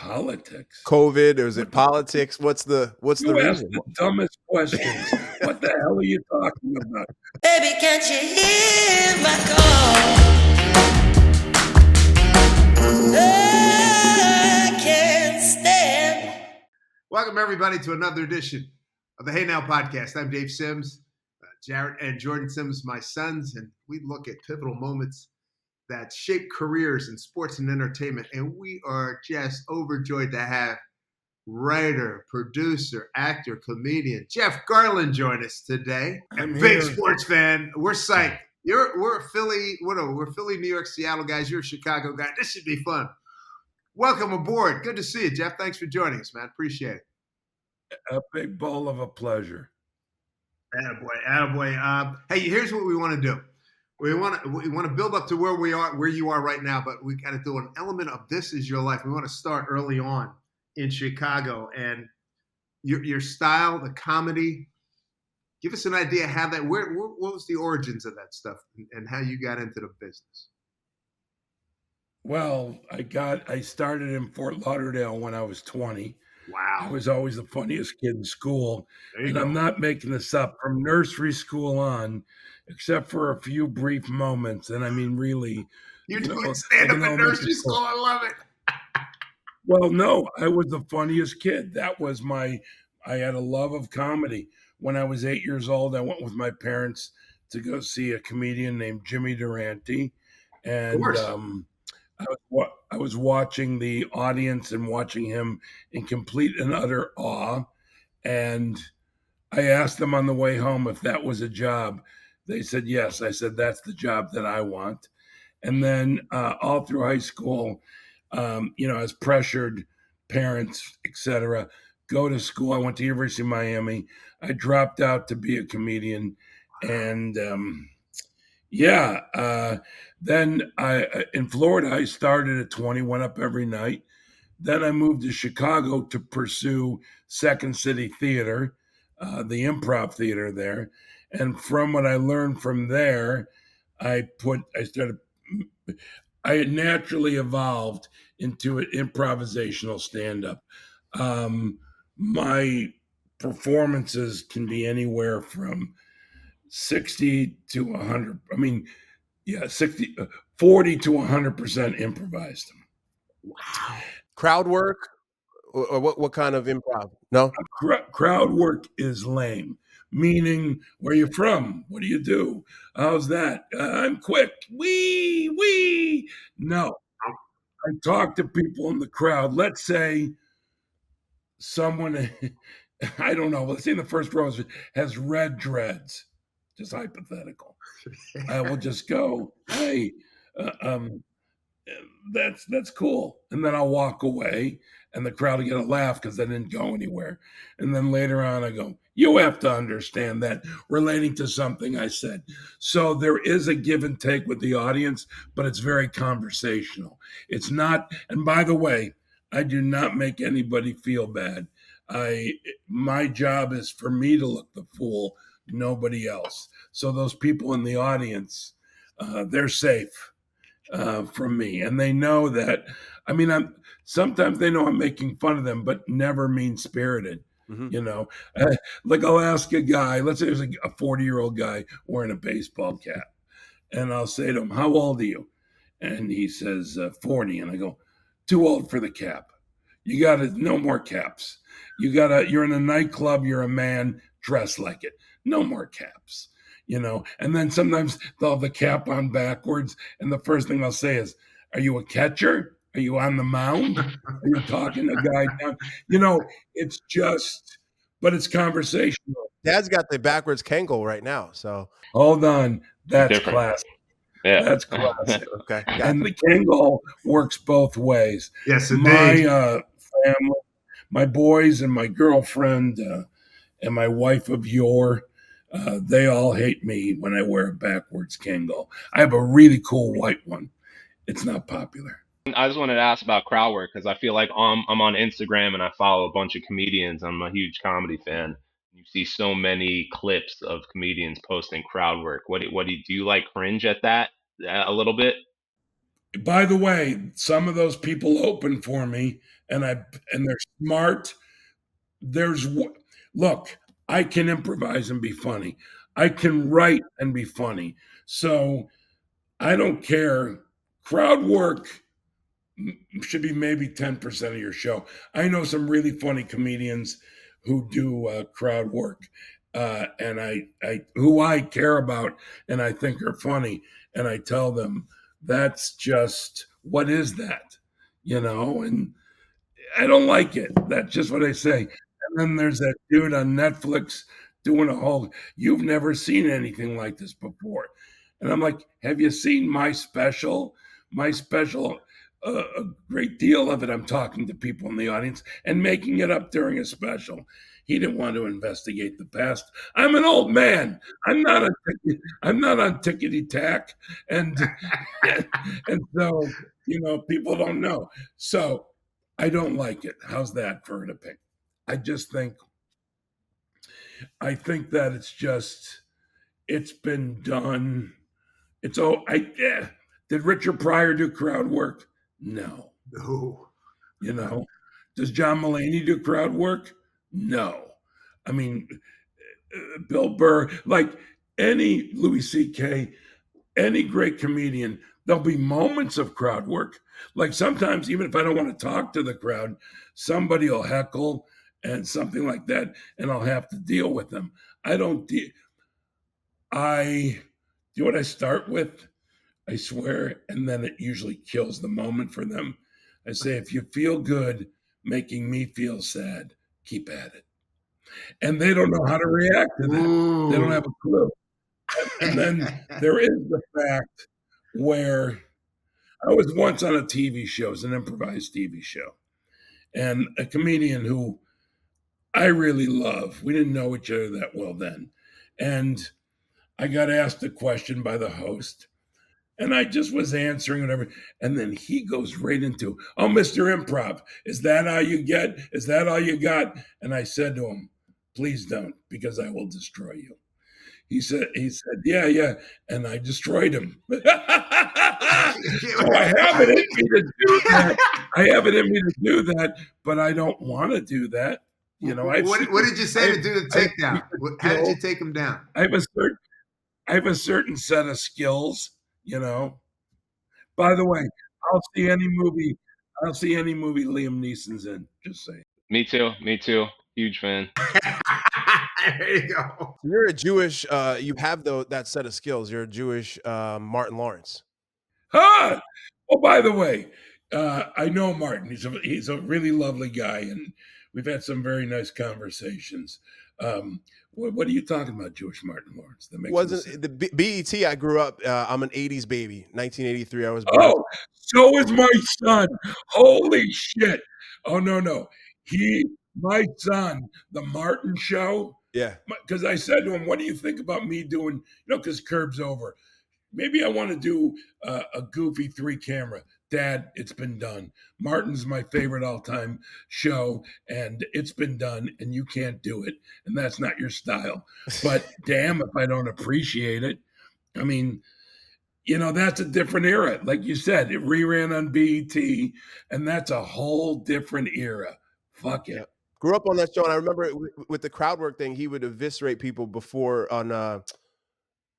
Politics. COVID, or is it politics? What's the You ask reason? the dumbest questions. What the hell are you talking about? Baby, can't you hear my call? I can't stand. Welcome, everybody, to another edition of the Hey Now podcast. I'm Dave Sims, Jarrett and Jordan Sims, my sons, and we look at pivotal moments that shape careers in sports and entertainment. And we are just overjoyed to have writer, producer, actor, comedian Jeff Garlin join us today. I'm Big here. sports fan. We're psyched. We're Philly, we're Philly, New York, Seattle guys. You're a Chicago guy. This should be fun. Welcome aboard. Good to see you, Jeff. Thanks for joining us, man. Appreciate it. A big bowl of a pleasure. Attaboy. Hey, here's what we want to do. We want to build up to where you are right now, but we got to do an element of This Is Your Life. We want to start early on in Chicago, and your style, the comedy. Give us an idea how that. What was the origins of that stuff, and how you got into the business? Well, I started in Fort Lauderdale when I was 20. Wow. I was always the funniest kid in school. There you And go. I'm not making this up, from nursery school on, except for a few brief moments. And I mean, really. You're you know, doing stand-up like in nursery school. I love it. Well, no, I was the funniest kid. I had a love of comedy. When I was 8 years old, I went with my parents to go see a comedian named Jimmy Durante. And I was watching the audience and watching him in complete and utter awe. And I asked them on the way home if that was a job. They said yes. I said, that's the job that I want. And then all through high school, as pressured, parents, etc., go to school. I went to University of Miami. I dropped out to be a comedian. And then in Florida, I started at 20, went up every night. Then I moved to Chicago to pursue Second City Theater, the improv theater there. And from what I learned from there, I had naturally evolved into an improvisational stand-up. My performances can be anywhere from 60 to 100. 40 to 100% improvised. Wow. Crowd work, or what kind of improv? No? Crowd work is lame. Meaning, where you from? What do you do? How's that? I'm quick. Wee. No. I talk to people in the crowd. Let's say someone, I don't know, let's say in the first row has red dreads. Just hypothetical. I will just go, hey, that's cool. And then I'll walk away and the crowd will get a laugh because I didn't go anywhere. And then later on I go, you have to understand that, relating to something I said. So there is a give and take with the audience, but it's very conversational. It's not, and by the way, I do not make anybody feel bad. My job is for me to look the fool, nobody else. So those people in the audience, they're safe from me. And they know that, sometimes they know I'm making fun of them, but never mean-spirited. Mm-hmm. Like I'll ask a guy, let's say there's a 40-year-old guy wearing a baseball cap, and I'll say to him, how old are you? And he says 40. And I go, too old for the cap. You got to, no more caps. You're in a nightclub, you're a man, dress like it. No more caps. And then sometimes they'll have the cap on backwards. And the first thing I'll say is, are you a catcher? Are you on the mound? Are you talking to a guy down? It's just, but it's conversational. Dad's got the backwards Kangol right now. So hold on. That's different. Classic. Yeah. That's classic. Okay. And the Kangol works both ways. Yes, indeed. My family, my boys and my girlfriend and my wife of yore, they all hate me when I wear a backwards Kangol. I have a really cool white one. It's not popular. I just wanted to ask about crowd work because I feel like I'm on Instagram and I follow a bunch of comedians. I'm a huge comedy fan. You see so many clips of comedians posting crowd work. What do you like cringe at that a little bit? By the way, some of those people open for me, and they're smart. Look, I can improvise and be funny. I can write and be funny. So I don't care. Crowd work should be maybe 10% of your show. I know some really funny comedians who do crowd work, and who I care about and I think are funny, and I tell them that's just what is that, and I don't like it. That's just what I say. And then there's that dude on Netflix doing a whole, you've never seen anything like this before. And I'm like, have you seen my special? My special, a great deal of it, I'm talking to people in the audience and making it up during a special. He didn't want to investigate the past. I'm an old man. I'm not on tickety tack. And, and so, people don't know. So I don't like it. How's that for an opinion? I think that it's been done. Did Richard Pryor do crowd work? No. No. Does John Mulaney do crowd work? No. I mean, Bill Burr, like any Louis C.K., any great comedian, there'll be moments of crowd work. Like sometimes, even if I don't want to talk to the crowd, somebody will heckle and something like that, and I'll have to deal with them. I don't. I do what I start with. I swear, and then it usually kills the moment for them. I say, if you feel good making me feel sad, keep at it. And they don't know how to react to that. Ooh. They don't have a clue. And then there is the fact where I was once on a TV show, it was an improvised TV show, and a comedian who I really love. We didn't know each other that well then. And I got asked a question by the host, and I just was answering whatever. And then he goes right into, oh, Mr. Improv, is that all you get? Is that all you got? And I said to him, please don't, because I will destroy you. He said, yeah. And I destroyed him. So I have it in me to do that. But I don't want to do that. What did you say to do the takedown? How did you take him down? I have a certain set of skills, By the way, I'll see any movie Liam Neeson's in. Just saying. Me too. Huge fan. There you go. You're a Jewish. You have that set of skills. You're a Jewish Martin Lawrence. Oh, by the way, I know Martin. He's a really lovely guy, and we've had some very nice conversations. What are you talking about, Jewish Martin Lawrence? That makes Wasn't the BET? I grew up. I'm an '80s baby. 1983. I was born. Oh, so is my son. Holy shit! Oh no. My son, the Martin Show. Yeah. Because I said to him, "What do you think about me doing?" Because Curb's over. Maybe I want to do a goofy 3-camera. Dad, it's been done. Martin's my favorite all-time show, and it's been done, and you can't do it, and that's not your style. But damn if I don't appreciate it. I mean, that's a different era. Like you said, it reran on BET, and that's a whole different era. Fuck it. Yep. Grew up on that show, and I remember with the crowd work thing, he would eviscerate people before on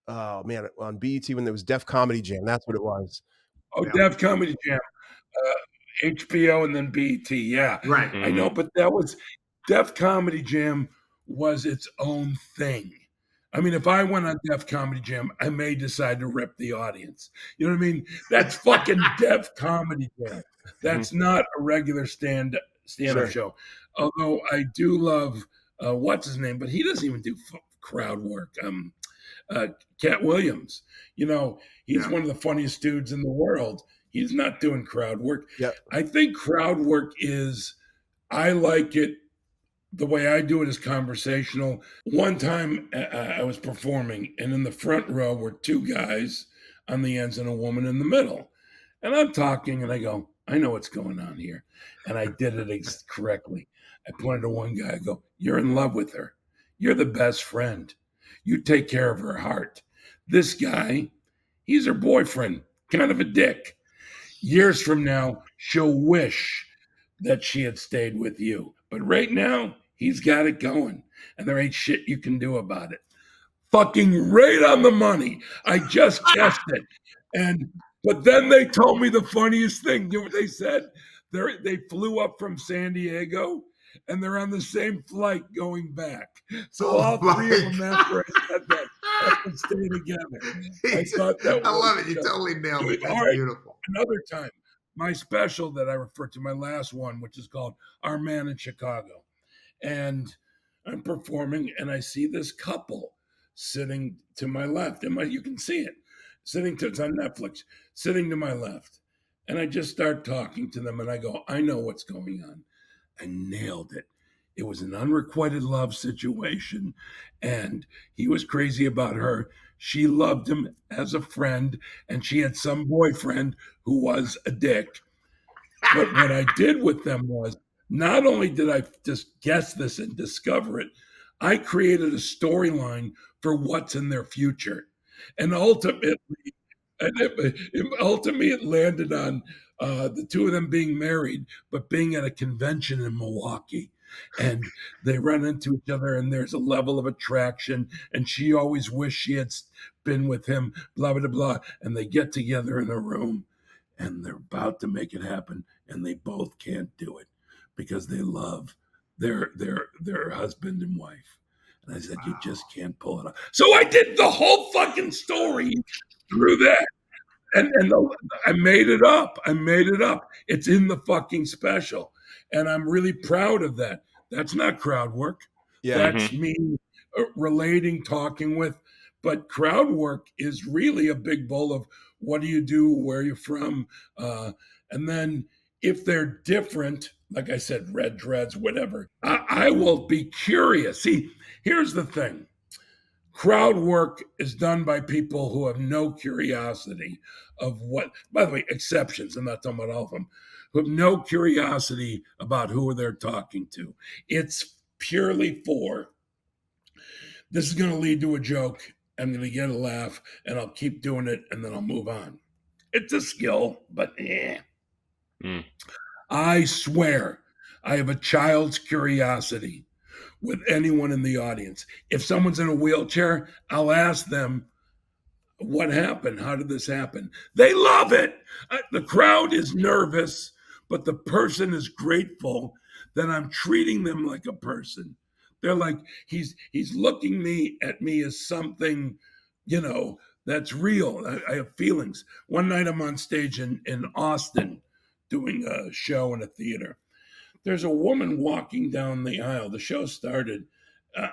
on BET when there was Def Comedy Jam. That's what it was. Oh, yeah. Def Comedy Jam. HBO and then BET. Yeah. Right. I know, but that was Def Comedy Jam was its own thing. I mean, if I went on Def Comedy Jam, I may decide to rip the audience. You know what I mean? That's fucking Def Comedy Jam. That's not a regular stand-up show. Although I do love what's his name, but he doesn't even do crowd work. Cat Williams. He's one of the funniest dudes in the world. He's not doing crowd work. Yep. I think crowd work I like it. The way I do it is conversational. One time I was performing, and in the front row were 2 guys on the ends and a woman in the middle. And I'm talking, and I go, I know what's going on here. And I did it correctly. I pointed to one guy, I go, you're in love with her. You're the best friend. You take care of her heart. This guy, he's her boyfriend, kind of a dick. Years from now, she'll wish that she had stayed with you. But right now, he's got it going, and there ain't shit you can do about it. Fucking right on the money. I just guessed it. But then they told me the funniest thing. You know what they said? They flew up from San Diego and they're on the same flight going back. So Oh all my three of them after I said that have to stay together. I thought that I was love it. You totally nailed it. That's all right. beautiful. Another time, my special that I referred to, my last one, which is called Our Man in Chicago. And I'm performing and I see this couple sitting to my left. And you can see it. It's on Netflix, sitting to my left. And I just start talking to them and I go, I know what's going on. I nailed it. It was an unrequited love situation. And he was crazy about her. She loved him as a friend. And she had some boyfriend who was a dick. But what I did with them was not only did I just guess this and discover it, I created a storyline for what's in their future. And ultimately, it landed on the two of them being married, but being at a convention in Milwaukee. And they run into each other, and there's a level of attraction. And she always wished she had been with him, blah, blah, blah. And they get together in a room, and they're about to make it happen, and they both can't do it because they love their husband and wife. And I said, you just can't pull it off. So I did the whole fucking story through that. I made it up. It's in the fucking special. And I'm really proud of that. That's not crowd work. Yeah. That's me relating, talking with. But crowd work is really a big bowl of what do you do, where are you from? And then if they're different, like I said, red dreads, whatever, I will be curious. See, here's the thing. Crowd work is done by people who have no curiosity of what, by the way, exceptions, I'm not talking about all of them, who have no curiosity about who they're talking to. It's purely for, this is going to lead to a joke, I'm going to get a laugh, and I'll keep doing it, and then I'll move on. It's a skill, but I swear I have a child's curiosity with anyone in the audience. If someone's in a wheelchair, I'll ask them, what happened? How did this happen? They love it. The crowd is nervous, but the person is grateful that I'm treating them like a person. They're like, he's looking at me as something, that's real. I have feelings. One night I'm on stage in Austin doing a show in a theater. There's a woman walking down the aisle. The show started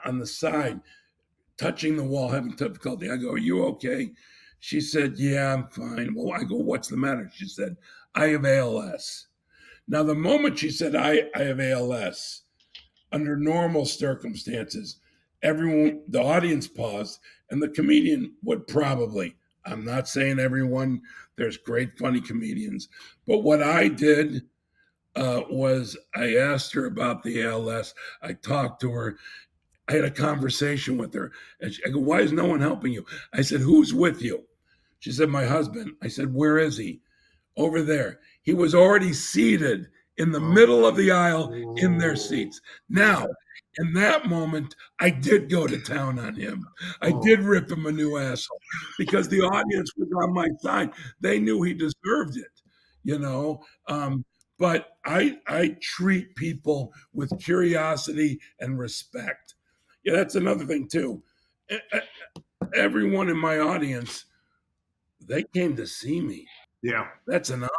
on the side, touching the wall, having difficulty. I go, are you okay? She said, yeah, I'm fine. Well, I go, what's the matter? She said, I have ALS. Now, the moment she said, I have ALS, under normal circumstances, everyone, the audience paused, and the comedian would probably, I'm not saying everyone, there's great funny comedians, but what I did was I asked her about the ALS. I talked to her. I had a conversation with her. And I go, why is no one helping you? I said, who's with you? She said, my husband. I said, where is he? Over there. He was already seated in the middle of the aisle in their seats. Now, in that moment, I did go to town on him. I did rip him a new asshole because the audience was on my side. They knew he deserved it, but I treat people with curiosity and respect. Yeah, that's another thing too. Everyone in my audience, they came to see me. Yeah, That's an honor.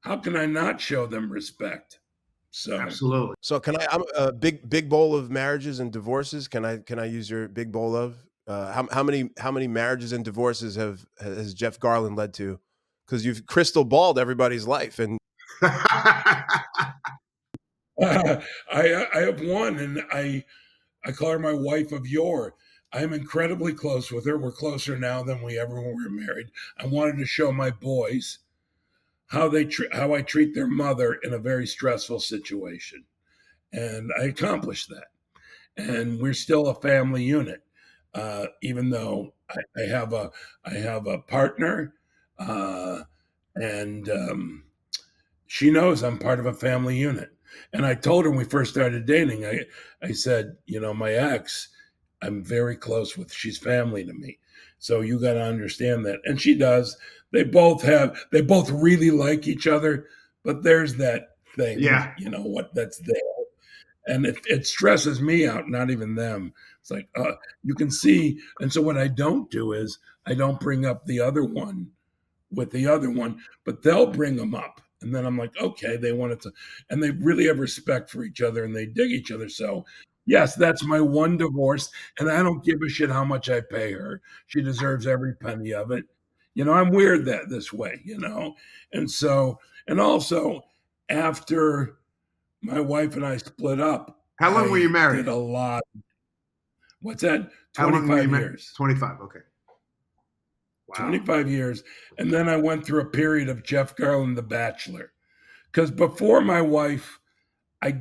How can I not show them respect? So absolutely. So can I'm a big bowl of marriages and divorces? Can I use your big bowl of? How many marriages and divorces has Jeff Garlin led to? Because you've crystal balled everybody's life, and I have one, and I call her my wife of yore. I'm incredibly close with her. We're closer now than we ever were married. I wanted to show my boys how I treat their mother in a very stressful situation, and I accomplished that. And we're still a family unit, even though I have a partner, and she knows I'm part of a family unit. And I told her when we first started dating, I said, my ex, I'm very close with. She's family to me. So you got to understand that. And she does. They both really like each other, but there's that thing, Yeah. that's there. And it stresses me out, not even them. It's like, you can see. And so what I don't do is I don't bring up the other one with the other one, but they'll bring them up. And then I'm like, okay, they wanted to, and they really have respect for each other and they dig each other. So, yes, that's my one divorce. And I don't give a shit how much I pay her. She deserves every penny of it. I'm weird this way, And so, and also after my wife and I split up, How long were you I married? did a lot. What's that? How long were you 25 married? years. 25. Okay. Wow. 25 years. And then I went through a period of Jeff Garlin, The Bachelor. Because before my wife, I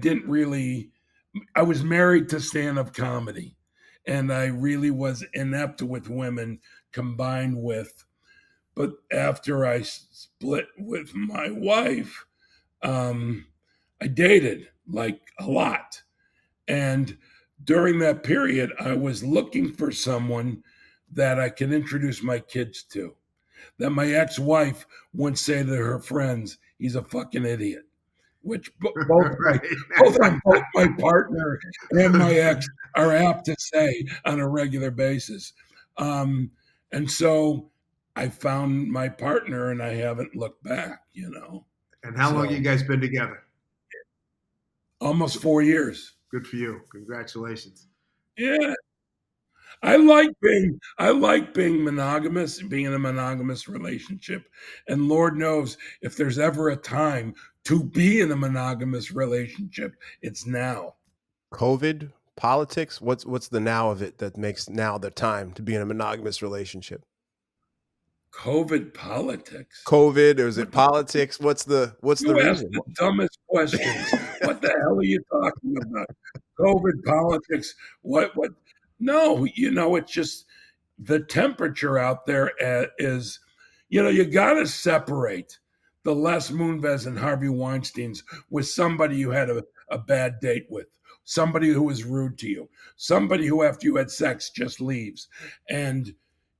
was married to stand-up comedy. And I really was inept with women combined with, but after I split with my wife, I dated like a lot. And during that period, I was looking for someone that I can introduce my kids to. That my ex-wife wouldn't say to her friends, he's a fucking idiot. Which both my partner and my ex are apt to say on a regular basis. And so I found my partner and I haven't looked back, And how long you guys been together? Almost 4 years. Good for you. Congratulations. Yeah. I like being monogamous, being in a monogamous relationship. And Lord knows if there's ever a time to be in a monogamous relationship, it's now. COVID, politics, what's the now of it that makes now the time to be in a monogamous relationship? COVID politics. COVID, or is it politics? What's the You ask reason? the dumbest questions. What the hell are you talking about? COVID politics. What? No, it's just the temperature out there is, you got to separate the Les Moonves and Harvey Weinsteins with somebody you had a bad date with, somebody who was rude to you, somebody who after you had sex just leaves, and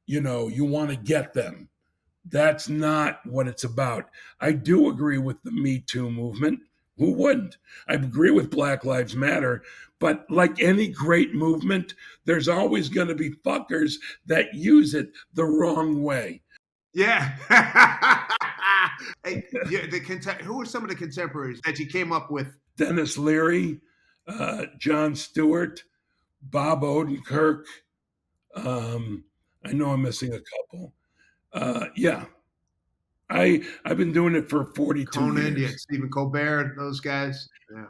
you want to get them. That's not what it's about. I do agree with the Me Too movement. Who wouldn't? I agree with Black Lives Matter. But like any great movement, there's always going to be fuckers that use it the wrong way. Yeah. Hey, who are some of the contemporaries that you came up with? Dennis Leary, Jon Stewart, Bob Odenkirk. I know I'm missing a couple. Yeah. I've been doing it for 42 Conan, years. yeah, Stephen Colbert, those guys. Yeah.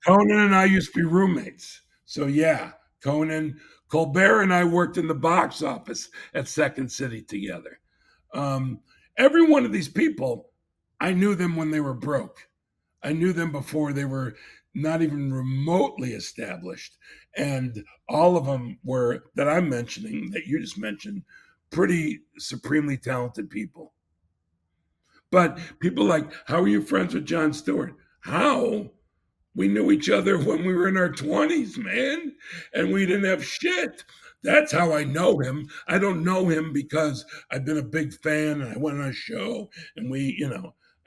Conan and I used to be roommates. So yeah, Conan, Colbert and I worked in the box office at Second City together. Every one of these people, I knew them when they were broke. I knew them before they were not even remotely established. And all of them were, that I'm mentioning, that you just mentioned, pretty supremely talented people. But people like, how are you friends with Jon Stewart? How? We knew each other when we were in our 20s, man, and we didn't have shit. That's how I know him. I don't know him because I've been a big fan and I went on a show and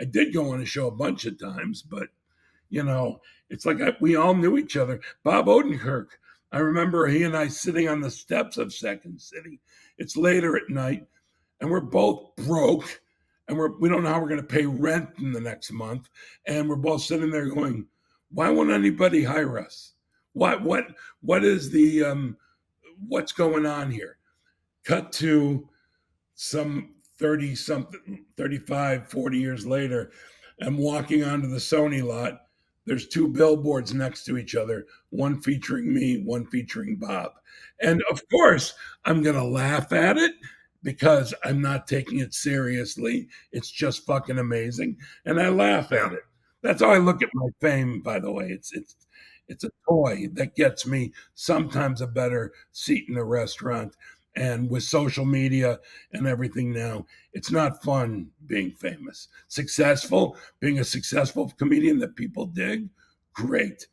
I did go on a show a bunch of times, but, it's like we all knew each other. Bob Odenkirk, I remember he and I sitting on the steps of Second City. It's later at night and we're both broke and we don't know how we're going to pay rent in the next month. And we're both sitting there going, why won't anybody hire us? What is the what's going on here? Cut to some 30 something, 35, 40 years later. I'm walking onto the Sony lot. There's two billboards next to each other, one featuring me, one featuring Bob. And of course, I'm going to laugh at it because I'm not taking it seriously. It's just fucking amazing. And I laugh at it. That's how I look at my fame, by the way. It's a toy that gets me sometimes a better seat in a restaurant And with social media and everything now, it's not fun being famous. Being a successful comedian that people dig, great.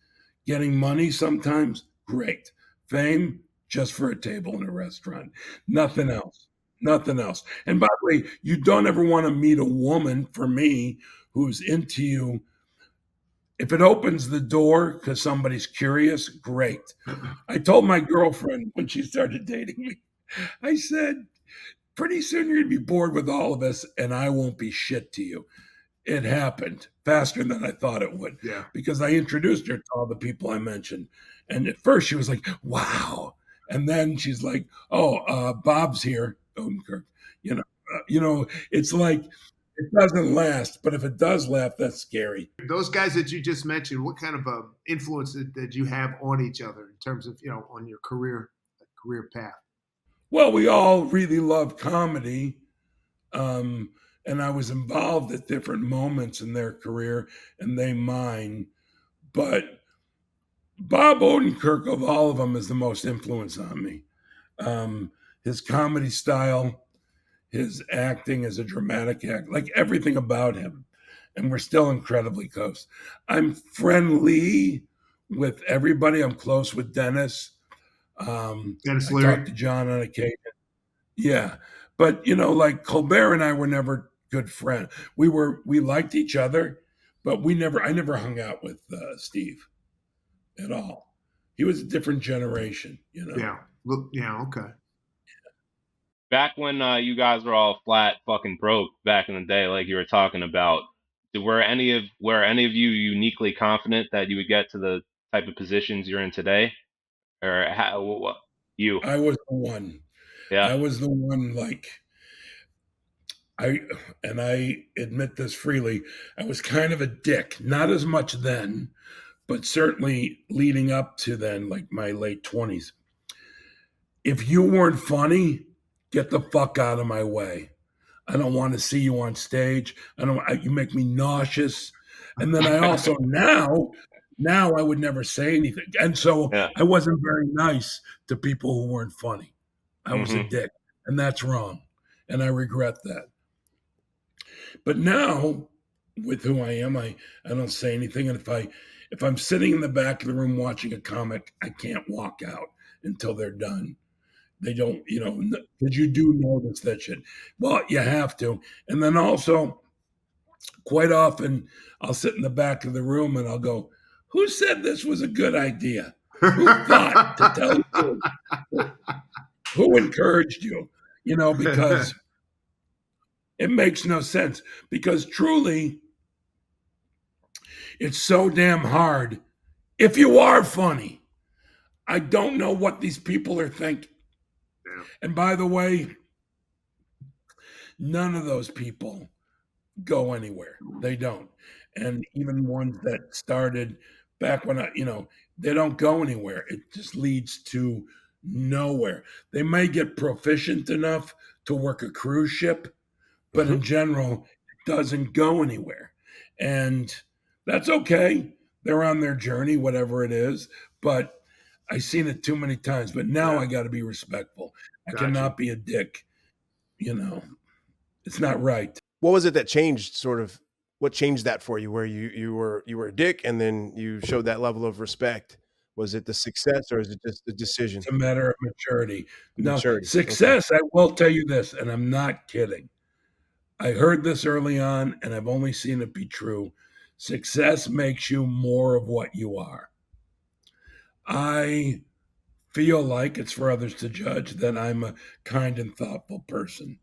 Getting money sometimes, great. Fame, just for a table in a restaurant. Nothing else. Nothing else. And by the way, you don't ever want to meet a woman, for me, who's into you. If it opens the door because somebody's curious, great. I told my girlfriend when she started dating me, I said, pretty soon you're going to be bored with all of us and I won't be shit to you. It happened faster than I thought it would. Yeah. Because I introduced her to all the people I mentioned. And at first she was like, wow. And then she's like, oh, Bob's here, Odenkirk. It's like, it doesn't last, but if it does last, that's scary. Those guys that you just mentioned, what kind of influence did you have on each other in terms of, on your career path? Well, we all really love comedy. And I was involved at different moments in their career and they mine. But Bob Odenkirk, of all of them, is the most influence on me. His comedy style, his acting as a dramatic act, like everything about him. And we're still incredibly close. I'm friendly with everybody. I'm close with Dennis. Dennis I Leary. talk to John on occasion. Yeah. But like Colbert and I were never good friends. We liked each other, but I never hung out with Steve at all. He was a different generation, Yeah. Look, yeah, okay. Back when you guys were all flat fucking broke back in the day, like you were talking about, were any of you uniquely confident that you would get to the type of positions you're in today, or you? I was the one. Yeah. I was the one. I admit this freely. I was kind of a dick. Not as much then, but certainly leading up to then, like my late 20s. If you weren't funny, get the fuck out of my way. I don't want to see you on stage. You make me nauseous. And then I also now I would never say anything. And so Yeah. I wasn't very nice to people who weren't funny. I was a Mhm. dick, and that's wrong. And I regret that. But now with who I am, I don't say anything. And if I'm sitting in the back of the room watching a comic, I can't walk out until they're done. They don't, because you do notice that shit. Well, you have to. And then also, quite often, I'll sit in the back of the room and I'll go, who said this was a good idea? Who thought to tell you? Who encouraged you? Because it makes no sense. Because truly, it's so damn hard. If you are funny, I don't know what these people are thinking. Yeah. And by the way, none of those people go anywhere. They don't. And even ones that started back when they don't go anywhere. It just leads to nowhere. They may get proficient enough to work a cruise ship, but in general, it doesn't go anywhere. And that's okay. They're on their journey, whatever it is. But I've seen it too many times. But now Yeah. I got to be respectful. I Gotcha. cannot be a dick. It's not right. What was it that changed? What changed that for you? Where you were a dick, and then you showed that level of respect. Was it the success, or is it just the decision? It's a matter of maturity. No, Maturity. success, I will tell you this, and I'm not kidding. I heard this early on, and I've only seen it be true. Success makes you more of what you are. I feel like it's for others to judge that I'm a kind and thoughtful person.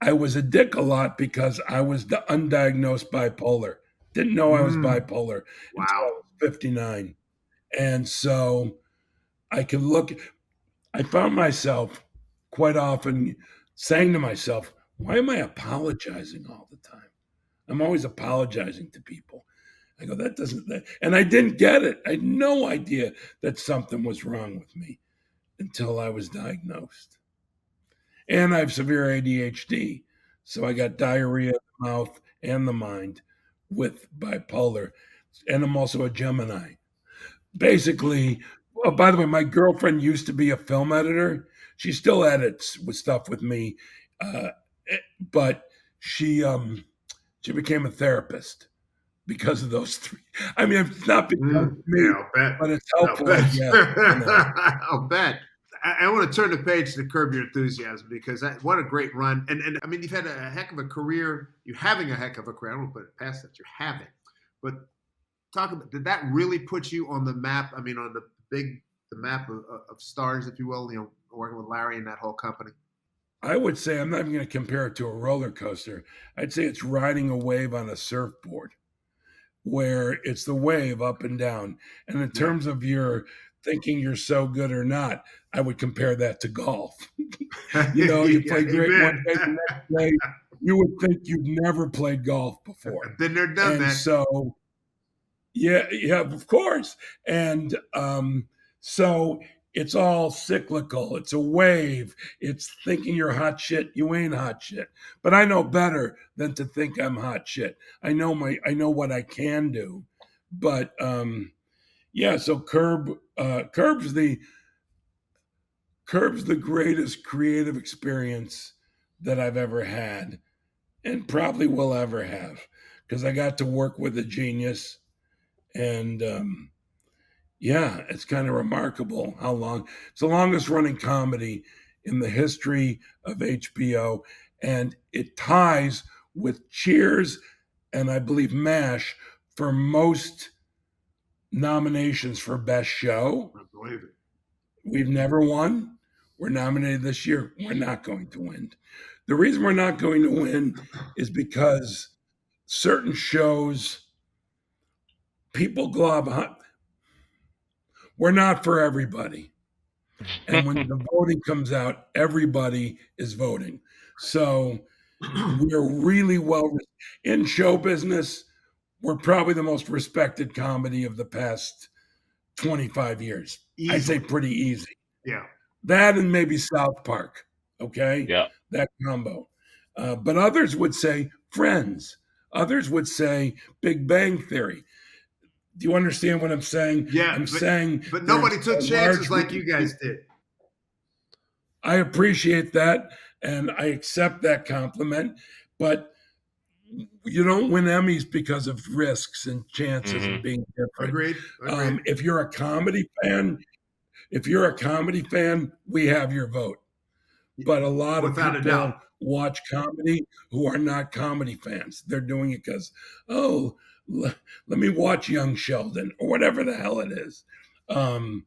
I was a dick a lot because I was the undiagnosed bipolar. Didn't know I was bipolar until I Wow. was 59. And so I found myself quite often saying to myself, why am I apologizing all the time? I'm always apologizing to people. I go, and I didn't get it. I had no idea that something was wrong with me until I was diagnosed. And I have severe ADHD. So I got diarrhea of the mouth and the mind with bipolar. And I'm also a Gemini. Basically, by the way, my girlfriend used to be a film editor. She still edits with stuff with me, but she became a therapist because of those three. I mean, it's not because of me, Yeah, I'll bet. but it's I'll helpful, I bet. guess. I'll bet. I want to turn the page to Curb Your Enthusiasm because what a great run. And I mean, you've had a heck of a career. You're having a heck of a career. I don't put it past that. You're having. But talk about, did that really put you on the map? I mean, on the map of stars, if you will, working with Larry and that whole company? I would say, I'm not even going to compare it to a roller coaster. I'd say it's riding a wave on a surfboard, where it's the wave up and down. And in terms of your thinking you're so good or not, I would compare that to golf. You play great one day, the next day, you would think you've never played golf before. Been there, done And that. so, yeah, of course. And so it's all cyclical. It's a wave. It's thinking you're hot shit. You ain't hot shit. But I know better than to think I'm hot shit. I know what I can do. But yeah, so Curb's the greatest creative experience that I've ever had and probably will ever have, because I got to work with a genius. And yeah, it's kind of remarkable how long. It's the longest running comedy in the history of HBO, and it ties with Cheers and I believe MASH for most nominations for Best Show. I believe it. We've never won. We're nominated this year. We're not going to win. The reason we're not going to win is certain shows, people glob on. We're not for everybody. And when the voting comes out, everybody is voting. So we're really well in show business. We're probably the most respected comedy of the past 25 years. Easily. I'd say pretty easy. Yeah. That and maybe South Park. Okay. Yeah. That combo. But others would say Friends. Others would say Big Bang Theory. Do you understand what I'm saying? Yeah. I'm saying. But nobody took chances like you guys did. I appreciate that, and I accept that compliment, but you don't win Emmys because of risks and chances and being different. Agreed. If you're a comedy fan, we have your vote. But a lot Without of people a doubt. watch comedy who are not comedy fans. They're doing it because, let me watch Young Sheldon or whatever the hell it is. And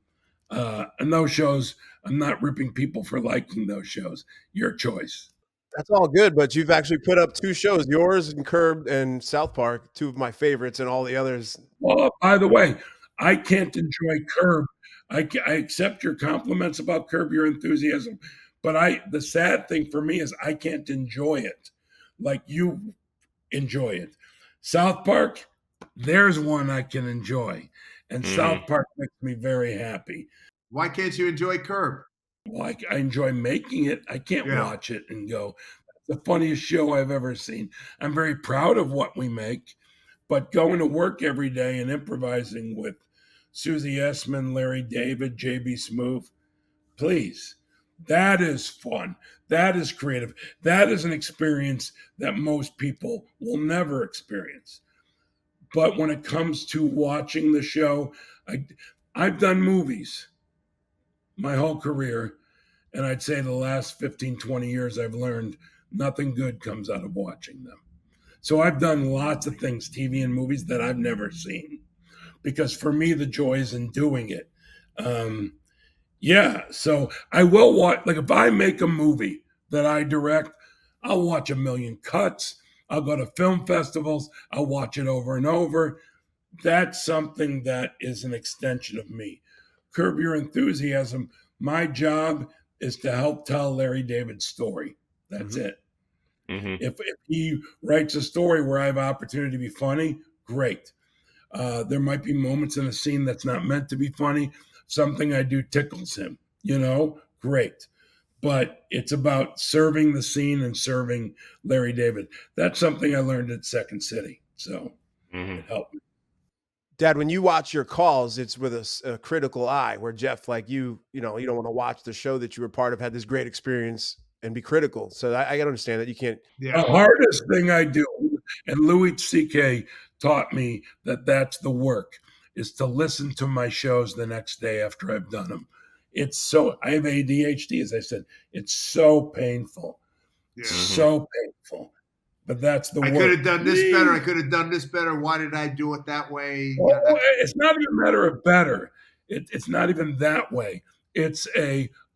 those shows, I'm not ripping people for liking those shows. Your choice. That's all good, but you've actually put up two shows, yours and Curb and South Park, two of my favorites, and all the others. Well, by the way, I can't enjoy Curb. I accept your compliments about Curb Your Enthusiasm, but the sad thing for me is I can't enjoy it like you enjoy it. South Park, there's one I can enjoy, and South Park makes me very happy. Why can't you enjoy Curb? Well, I enjoy making it. I can't watch it and go, that's the funniest show I've ever seen. I'm very proud of what we make, but going to work every day and improvising with Susie Essman, Larry David, JB Smoove, please, that is fun. That is creative. That is an experience that most people will never experience. But when it comes to watching the show, I've done movies my whole career, and I'd say the last 15, 20 years, I've learned nothing good comes out of watching them. So I've done lots of things, TV and movies, that I've never seen, because for me, the joy is in doing it. Yeah, so I will watch, like if I make a movie that I direct, I'll watch a million cuts. I'll go to film festivals. I'll watch it over and over. That's something that is an extension of me. Curb Your Enthusiasm, my job is to help tell Larry David's story. That's it. If he writes a story where I have opportunity to be funny, great. There might be moments in a scene that's not meant to be funny. Something I do tickles him, great. But it's about serving the scene and serving Larry David. That's something I learned at Second City. So it helped me. Dad, when you watch your calls, it's with a critical eye. Where Jeff, like you don't want to watch the show that you were part of, had this great experience, and be critical. So I got to understand that you can't. The hardest thing I do, and Louis C.K. taught me that that's the work, is to listen to my shows the next day after I've done them. I have ADHD, as I said. It's so painful. Yeah. So painful. But that's the work. I could have done this better. I could have done this better. Why did I do it that way? It's not even a matter of better. It's not even that way. It's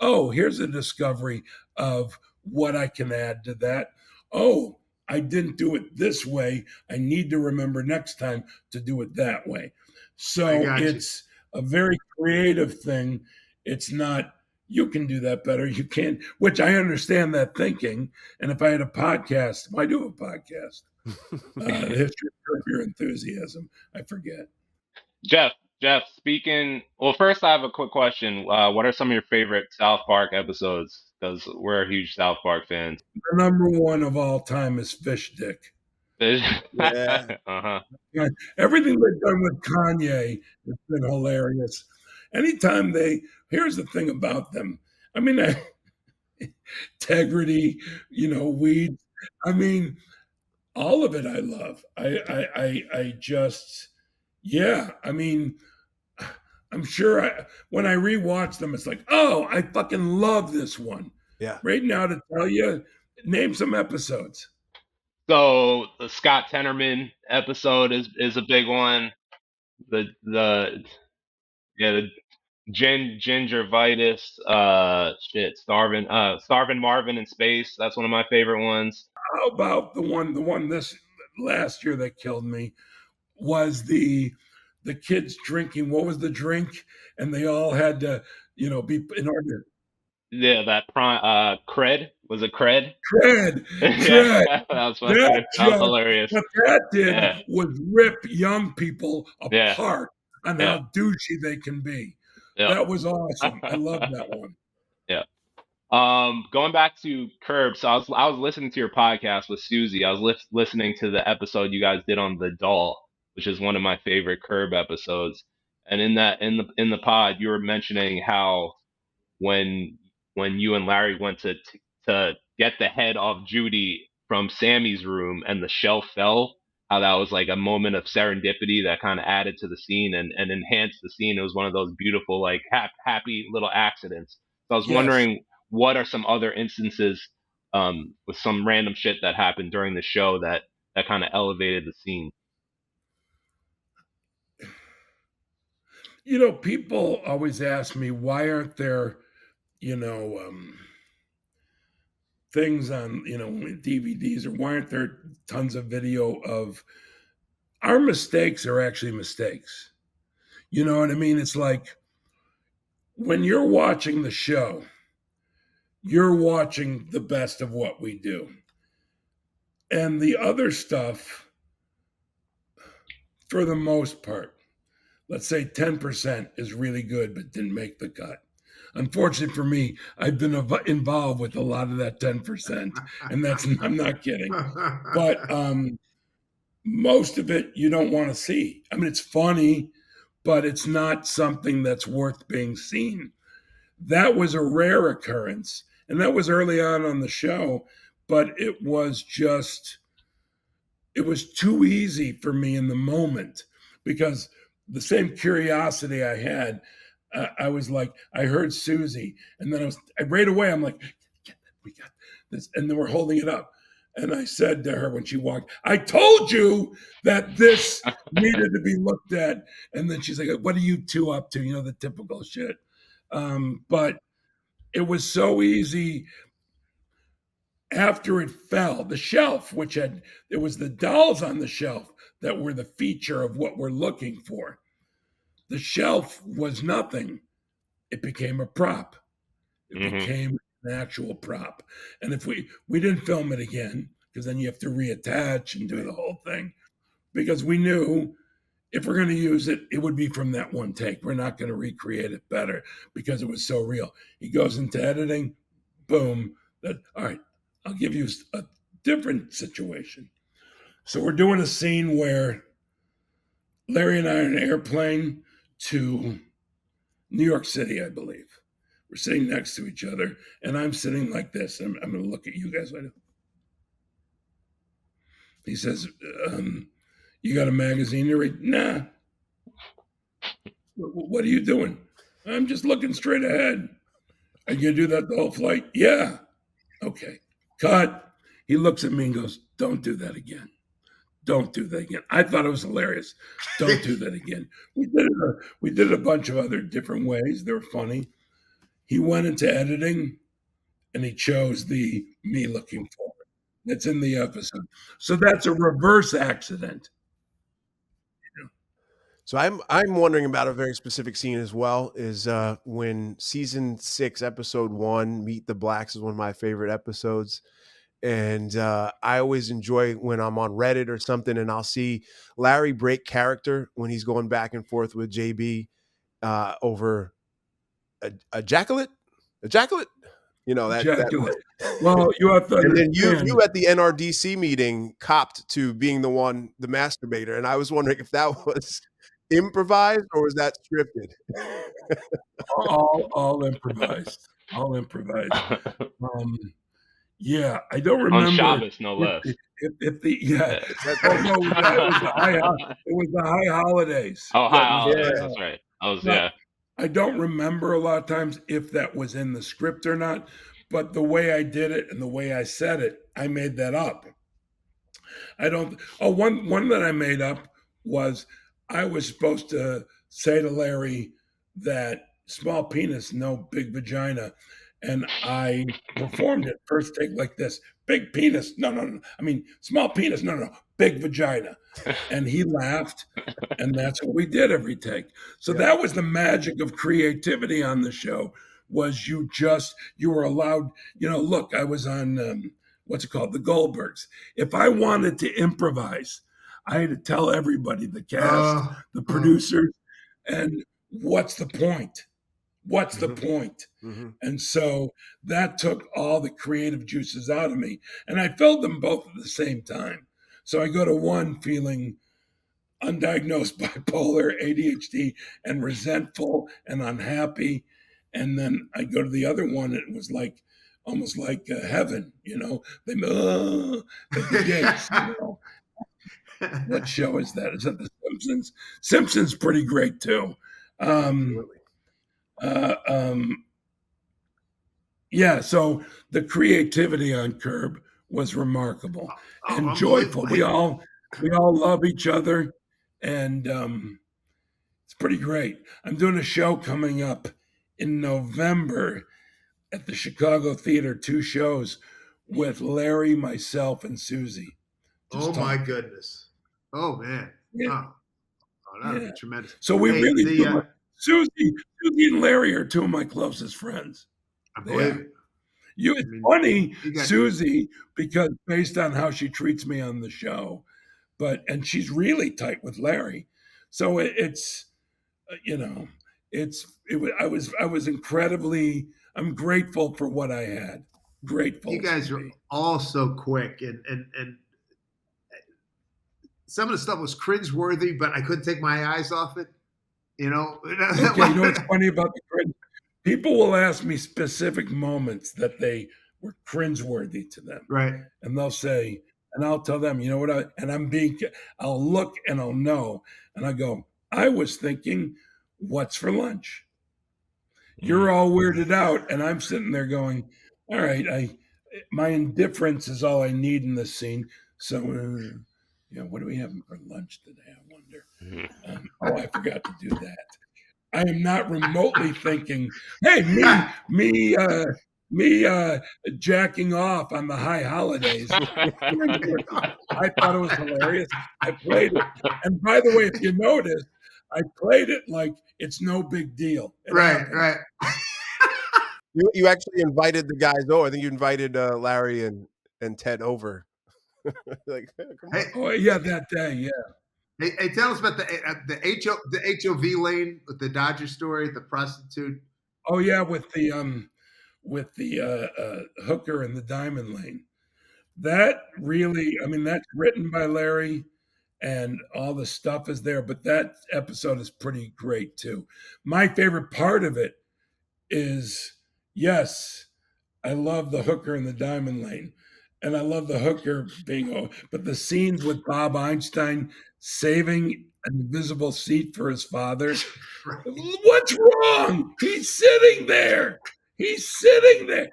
here's a discovery of what I can add to that. Oh, I didn't do it this way. I need to remember next time to do it that way. So it's a very creative thing. It's not, you can do that better. You can't, which I understand that thinking. And if I had a podcast, I do have a podcast. The history of Curb Your Enthusiasm. I forget. Jeff, speaking. Well, first I have a quick question. What are some of your favorite South Park episodes? Because we're huge South Park fans. The number one of all time is Fish Dick. Yeah. Everything they've done with Kanye has been hilarious. Anytime here's the thing about them. I mean, integrity, weed. I mean, all of it I love. I just, I mean, I'm sure when I rewatch them, it's like, oh, I fucking love this one. Yeah. Right now to tell you, name some episodes. So the Scott Tenorman episode is a big one. The gingivitis, starving Marvin in space. That's one of my favorite ones. How about the one this last year that killed me was the kids drinking. What was the drink? And they all had to, be in order. Yeah, that cred. Was it cred? Cred. Yeah, that was funny. That was hilarious. What that did was rip young people apart on how douchey they can be. Yeah. That was awesome. I love that one. Yeah. Going back to Curb, so I was listening to your podcast with Susie. I was listening to the episode you guys did on the doll, which is one of my favorite Curb episodes. And in the pod, you were mentioning how when you and Larry went to get the head off Judy from Sammy's room and the shelf fell, how that was like a moment of serendipity that kind of added to the scene and enhanced the scene. It was one of those beautiful, like happy little accidents. So I was wondering, what are some other instances with some random shit that happened during the show that kind of elevated the scene? People always ask me, why aren't there, things on, DVDs, or why aren't there tons of video of our mistakes are actually mistakes? You know what I mean? It's like when you're watching the show, you're watching the best of what we do. And the other stuff, for the most part, let's say 10% is really good, but didn't make the cut. Unfortunately for me, I've been involved with a lot of that 10%, and I'm not kidding. But most of it you don't want to see. I mean, it's funny, but it's not something that's worth being seen. That was a rare occurrence, and that was early on the show, but it was too easy for me in the moment, because the same curiosity I had, I was like, I heard Susie, and then right away, I'm like, we got this. And then we're holding it up. And I said to her when she walked, I told you that this needed to be looked at. And then she's like, what are you two up to? The typical shit. But it was so easy after it fell. The shelf, there was the dolls on the shelf that were the feature of what we're looking for. The shelf was nothing. It became a prop. It became an actual prop. And if we didn't film it again, because then you have to reattach and do the whole thing, because we knew if we're going to use it, it would be from that one take. We're not going to recreate it better because it was so real. He goes into editing, boom. All right, I'll give you a different situation. So we're doing a scene where Larry and I are on an airplane to New York City, I believe. We're sitting next to each other, and I'm sitting like this. I'm going to look at you guys later. He says, you got a magazine to read? Nah. What are you doing? I'm just looking straight ahead. Are you going to do that the whole flight? Yeah. Okay. Cut. He looks at me and goes, don't do that again. Don't do that again. I thought it was hilarious. Don't do that again. We did it a bunch of other different ways. They were funny. He went into editing and he chose the me looking forward. It's in the episode. So that's a reverse accident. So I'm wondering about a very specific scene as well. Is when season 6, episode 1, Meet the Blacks, is one of my favorite episodes. And I always enjoy when I'm on Reddit or something, and I'll see Larry break character when he's going back and forth with JB over a ejaculate. You know that. Well, you have to and then understand. you at the NRDC meeting copped to being the masturbator, and I was wondering if that was improvised or was that scripted? all improvised. All improvised. Yeah, I don't remember. On Shabbos, no less. If the no, it was the high holidays. Oh, high holidays. That's right. I don't remember a lot of times if that was in the script or not, but the way I did it and the way I said it, I made that up. I don't. Oh, one that I made up was I was supposed to say to Larry that small penis, no big vagina. And I performed it first take like this: big penis, no. I mean, small penis, no, big vagina. And he laughed, and that's what we did every take. So that was the magic of creativity on the show. Was you were allowed? Look, I was on what's it called, the Goldbergs. If I wanted to improvise, I had to tell everybody, the cast, the producers, and what's the point? What's the point? Mm-hmm. And so that took all the creative juices out of me. And I filled them both at the same time. So I go to one feeling undiagnosed bipolar, ADHD, and resentful and unhappy. And then I go to the other one, and it was like almost like heaven, They the gates, What show is that? Is that The Simpsons? Simpsons pretty great too. Absolutely. Yeah, so the creativity on Curb was remarkable and joyful. We all love each other, and it's pretty great. I'm doing a show coming up in November at the Chicago Theater, 2 shows with Larry, myself, and Susie. My goodness. Oh, man. Yeah. Oh, that would be tremendous. So we Susie and Larry are 2 of my closest friends. I believe it. It's funny, Susie, because based on how she treats me on the show, and she's really tight with Larry. So it's, I was incredibly, I'm grateful for what I had. Grateful. You guys are all so quick, and some of the stuff was cringeworthy, but I couldn't take my eyes off it. Okay, what's funny about the cringe? People will ask me specific moments that they were cringeworthy to them. Right. And they'll say, and I'll tell them, I'll look and I'll know. And I go, I was thinking, what's for lunch? You're all weirded out. And I'm sitting there going, all right, my indifference is all I need in this scene. So, what are we having for lunch today? I wonder. I forgot to do that. I am not remotely thinking, hey, me jacking off on the high holidays. I thought it was hilarious. I played it. And by the way, if you notice, I played it like it's no big deal. Right. You actually invited the guys over. I think you invited Larry and Ted over. Like, come on. Oh, yeah, that day, yeah. Hey, tell us about the HOV lane with the Dodger story, the prostitute. Oh yeah, with the hooker in the diamond lane. That really, that's written by Larry, and all the stuff is there. But that episode is pretty great too. My favorite part of it is, yes, I love the hooker in the diamond lane. And I love the hooker being, but the scenes with Bob Einstein saving an invisible seat for his father. Right. What's wrong? He's sitting there. He's sitting there.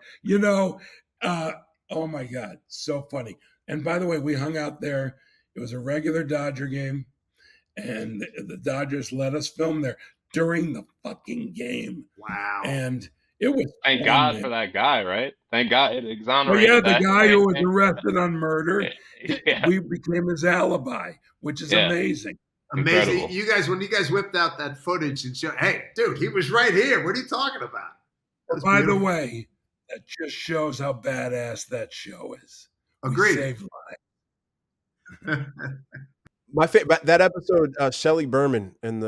Oh my God, so funny. And by the way, we hung out there. It was a regular Dodger game, and the Dodgers let us film there during the fucking game. Wow. And it was Thank fun, God man. for that guy, right? Thank God it Well, exonerated yeah, the that. guy who was arrested on murder, Yeah. we became his alibi, which is Yeah. amazing. Amazing. Incredible. You guys, when you guys whipped out that footage and showed, hey, dude, he was right here. What are you talking about? That was By the beautiful. way, that just shows how badass that show is. We Agreed. saved lives. My favorite that episode, Shelley Berman and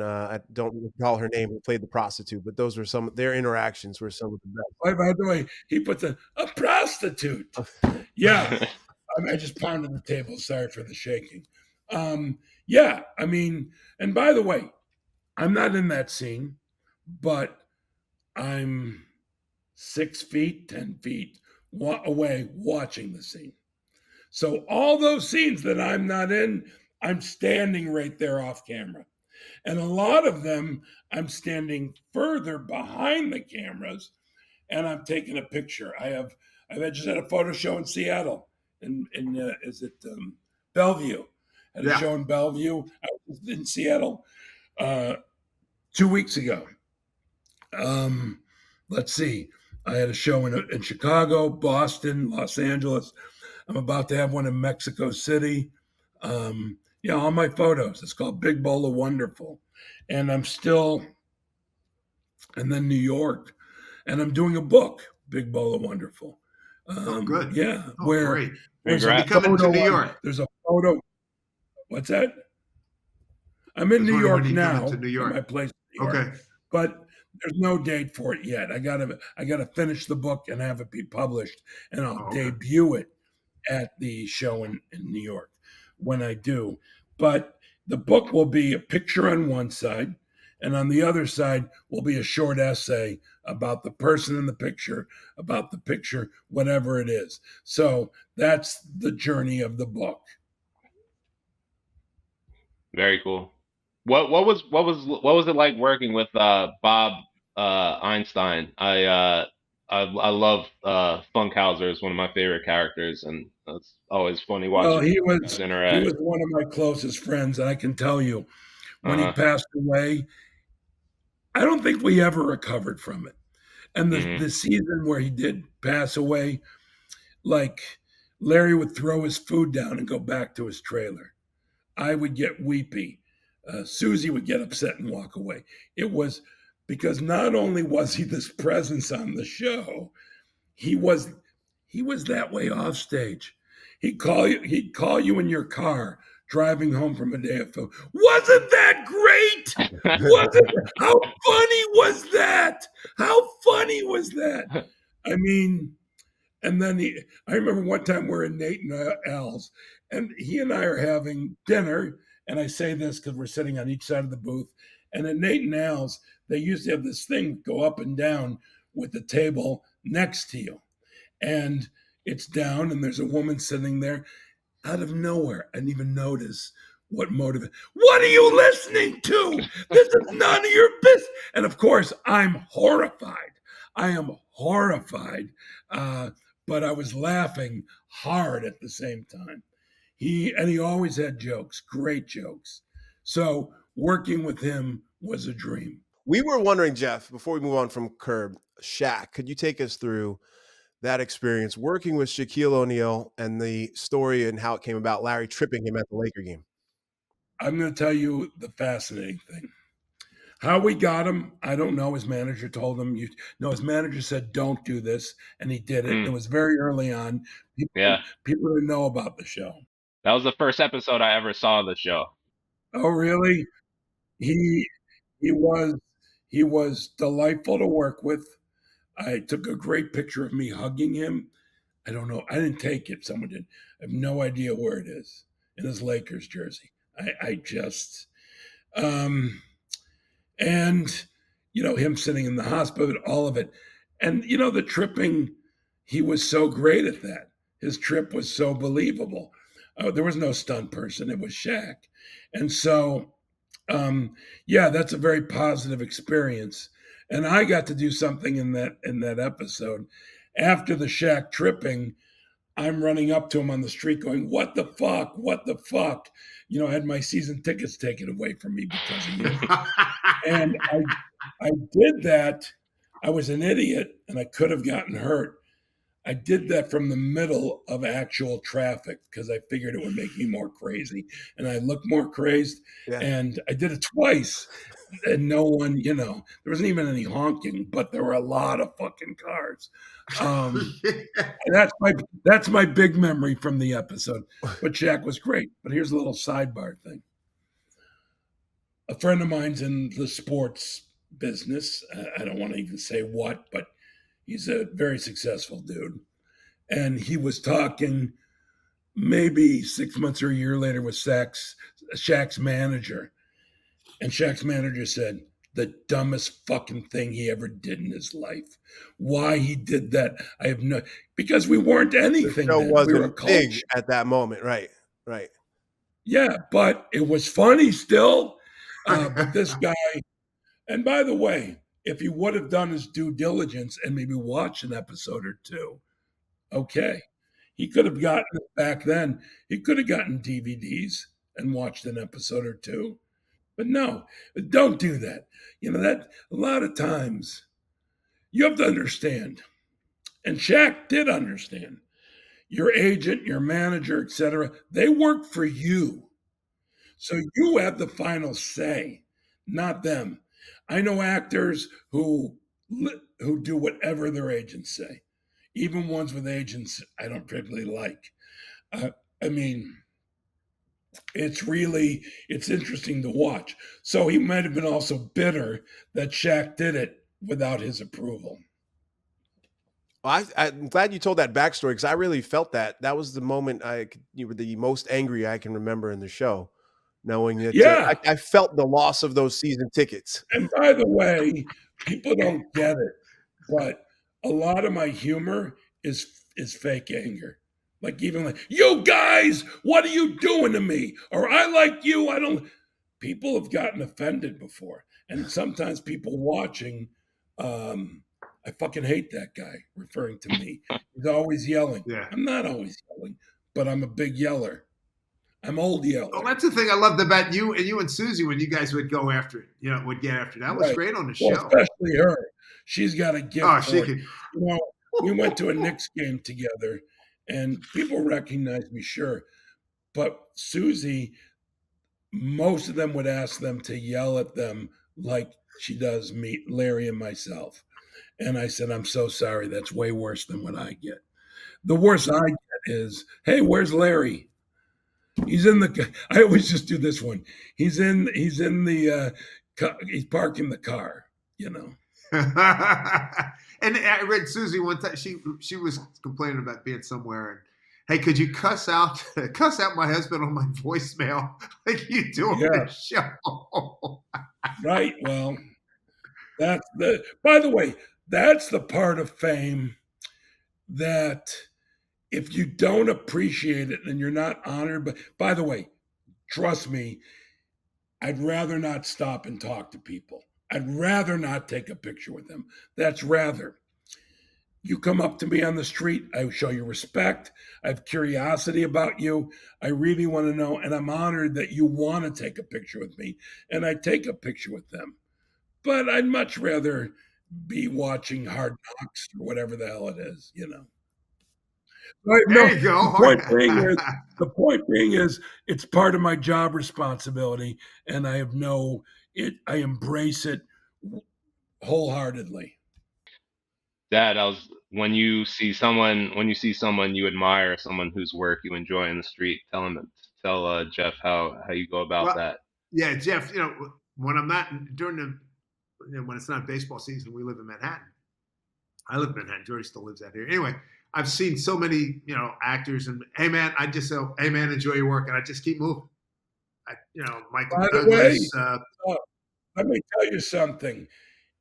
I don't recall her name, who played the prostitute, but those were some their interactions were some of the best. By the way, he puts a prostitute. Yeah, I just pounded the table. Sorry for the shaking. Yeah, I mean, and by the way, I'm not in that scene, but I'm 6 feet, 10 feet away watching the scene. So all those scenes that I'm not in, I'm standing right there off camera. And a lot of them, I'm standing further behind the cameras and I'm taking a picture. I just had a photo show in Seattle, is it Bellevue? Had a show in Bellevue. I was in Seattle 2 weeks ago. Let's see. I had a show in Chicago, Boston, Los Angeles. I'm about to have one in Mexico City. All my photos. It's called Big Bowl of Wonderful. And I'm still, and then New York. And I'm doing a book, Big Bowl of Wonderful. Good. Yeah. Oh, where great. there's When a you coming to photo New on- York? There's a photo. What's that? I'm in I was New wondering York when you now. coming to New York. At my place in New York. Okay. But there's no date for it yet. I gotta finish the book and have it be published, and I'll debut it at the show in New York when I do. But the book will be a picture on one side, and on the other side will be a short essay about the person in the picture, whatever it is. So that's the journey of the book. Very cool. What was it like working with Bob Einstein? I love Funkhauser is one of my favorite characters, and it's always funny Well, watching he you was guys interact. one of my closest friends, and I can tell you, when he Uh-huh. passed away, I don't think we ever recovered from it. And Mhm. the season where he did pass away, like Larry would throw his food down and go back to his trailer. I would get weepy. Susie would get upset and walk away. It was because not only was he this presence on the show, he was that way off stage. He'd call you in your car driving home from a day of film. Wasn't that great? How funny was that? How funny was that? I mean, and then I remember one time we're in Nate and Al's, and he and I are having dinner. And I say this because we're sitting on each side of the booth. And at Nate and Al's, they used to have this thing go up and down with the table next to you. And it's down, and there's a woman sitting there out of nowhere. I didn't even notice what motive. What are you listening to? This is none of your business. And of course, I'm horrified. I am horrified. But I was laughing hard at the same time. He always had jokes, great jokes. So working with him was a dream. We were wondering, Jeff, before we move on from Curb, Shaq, could you take us through that experience working with Shaquille O'Neal and the story and how it came about, Larry tripping him at the Laker game? I'm going to tell you the fascinating thing. How we got him, I don't know. His manager told him, his manager said, don't do this. And he did it. It was very early on. People didn't know about the show. That was the first episode I ever saw of the show. Oh, really? He was delightful to work with. I took a great picture of me hugging him. I don't know. I didn't take it. Someone did. I have no idea where it is. in his Lakers jersey. I just, and him sitting in the hospital, all of it, and the tripping. He was so great at that. His trip was so believable. There was no stunt person. It was Shaq, and so yeah, that's a very positive experience. And I got to do something in that episode. After the Shaq tripping, I'm running up to him on the street going, "What the fuck? What the fuck?" I had my season tickets taken away from me because of you. And I did that. I was an idiot and I could have gotten hurt. I did that from the middle of actual traffic because I figured it would make me more crazy and I looked more crazed. Yeah. And I did it twice and no one, there wasn't even any honking, but there were a lot of fucking cars. That's my big memory from the episode. But Shaq was great. But here's a little sidebar thing. A friend of mine's in the sports business. I don't want to even say what, but he's a very successful dude. And he was talking maybe 6 months or a year later with Shaq's manager. And Shaq's manager said, the dumbest fucking thing he ever did in his life. Why he did that, I have no, because we weren't anything. The show then. wasn't We were big at that moment, right? Right. Yeah, but it was funny still. But this guy, and by the way, if he would have done his due diligence and maybe watched an episode or two, okay. He could have gotten it back then. He could have gotten DVDs and watched an episode or two. But no, don't do that. That a lot of times you have to understand, and Shaq did understand, your agent, your manager, etc., they work for you. So you have the final say, not them. I know actors who do whatever their agents say, even ones with agents I don't particularly like. I mean, it's interesting to watch. So he might have been also bitter that Shaq did it without his approval. Well, I'm glad you told that backstory because I really felt that. That was the moment you were the most angry I can remember in the show, knowing that I felt the loss of those season tickets. And by the way, people don't get it, but a lot of my humor is fake anger. Like even like, you guys, what are you doing to me? Or I like you, I don't. People have gotten offended before. And sometimes people watching, I fucking hate that guy referring to me. He's always yelling. Yeah. I'm not always yelling, but I'm a big yeller. I'm old yeller. Well, that's the thing I loved about you and Susie when you guys would go after it. Would get after it. That was great on the show. Especially her. She's got a gift. Oh, she could. We went to a Knicks game together, and people recognize me, sure. But Susie, most of them would ask them to yell at them like she does me, Larry, and myself. And I said, I'm so sorry. That's way worse than what I get. The worst I get is, hey, where's Larry? He's in the. I always just do this one. He's in the. He's parking the car. And I read Susie one time. She was complaining about being somewhere and, hey, could you cuss out my husband on my voicemail like you do on the show? Right. Well, that's the. By the way, that's the part of fame that if you don't appreciate it and you're not honored, but by the way, trust me, I'd rather not stop and talk to people. I'd rather not take a picture with them. That's rather. You come up to me on the street, I show you respect. I have curiosity about you. I really want to know, and I'm honored that you want to take a picture with me, and I take a picture with them. But I'd much rather be watching Hard Knocks or whatever the hell it is, There you go. The point being is it's part of my job responsibility, and I embrace it wholeheartedly. Dad, when you see someone you admire, someone whose work you enjoy in the street, tell Jeff how you go about that. Yeah, Jeff, when I'm not when it's not baseball season, we live in Manhattan. I live in Manhattan. Jordy still lives out here. Anyway, I've seen so many, actors, and hey man, I just say, hey man, enjoy your work, and I just keep moving. Michael By the way, Douglas. let me tell you something.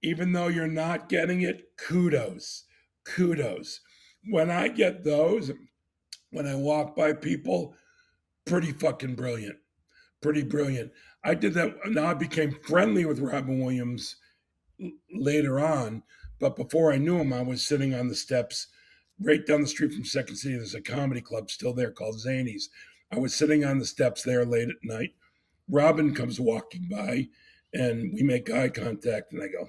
Even though you're not getting it, kudos. When I get those, when I walk by people, pretty fucking brilliant. Pretty brilliant. I did that. Now I became friendly with Robin Williams later on, but before I knew him, I was sitting on the steps right down the street from Second City. There's a comedy club still there called Zany's. I was sitting on the steps there late at night. Robin comes walking by, and we make eye contact, and I go,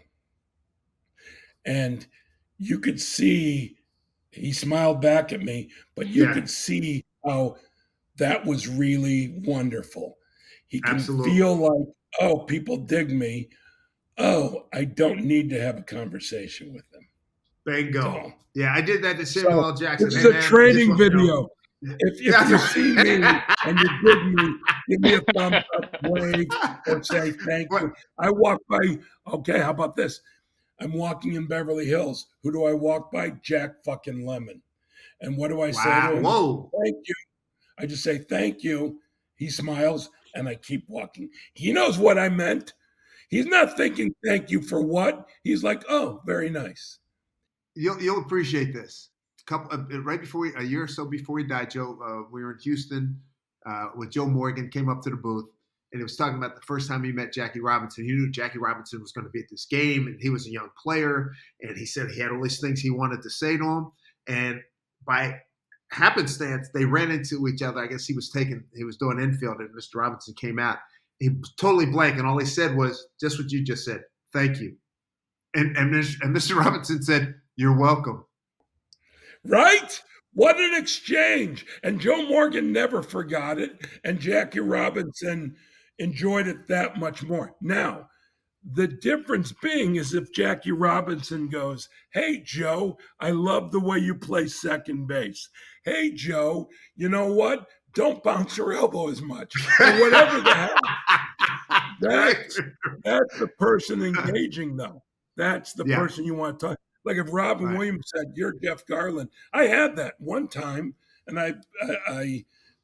and you could see he smiled back at me, but you could see how that was really wonderful. He can feel like, oh, people dig me. Oh, I don't need to have a conversation with them. Bingo. So, yeah, I did that to Samuel L. Jackson. This is a training video. If you see me and you dig me, give me a thumbs up, wave, or say thank you. I walk by, okay, how about this? I'm walking in Beverly Hills. Who do I walk by? Jack fucking Lemmon. And what do I say to him? Whoa. Thank you. I just say thank you. He smiles, and I keep walking. He knows what I meant. He's not thinking thank you for what. He's like, oh, very nice. You'll appreciate this. Right before a year or so before he died, Joe, we were in Houston with Joe Morgan, came up to the booth, and he was talking about the first time he met Jackie Robinson. He knew Jackie Robinson was going to be at this game, and he was a young player, and he said he had all these things he wanted to say to him. And by happenstance, they ran into each other. I guess he was doing infield, and Mr. Robinson came out. He was totally blank, and all he said was just what you just said. Thank you. And Mr. Robinson said, you're welcome. Right? What an exchange. And Joe Morgan never forgot it. And Jackie Robinson enjoyed it that much more. Now, the difference being is if Jackie Robinson goes, hey, Joe, I love the way you play second base. Hey, Joe, you know what? Don't bounce your elbow as much. Or whatever the hell. That's the person engaging, though. That's the person you want to talk. Like if Robin Williams said, you're Jeff Garlin. I had that one time, and I'm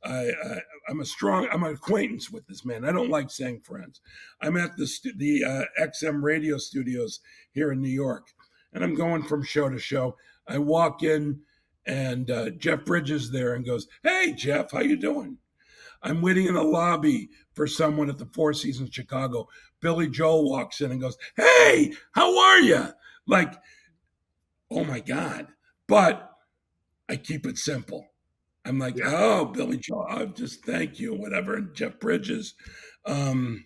an acquaintance with this man. I don't like saying friends. I'm at the XM radio studios here in New York, and I'm going from show to show. I walk in, and Jeff Bridges there and goes, hey, Jeff, how you doing? I'm waiting in the lobby for someone at the Four Seasons Chicago. Billy Joel walks in and goes, hey, how are you? Like, oh my God. But I keep it simple. I'm like, oh, Billy Joel, I'll just thank you, whatever. And Jeff Bridges. So I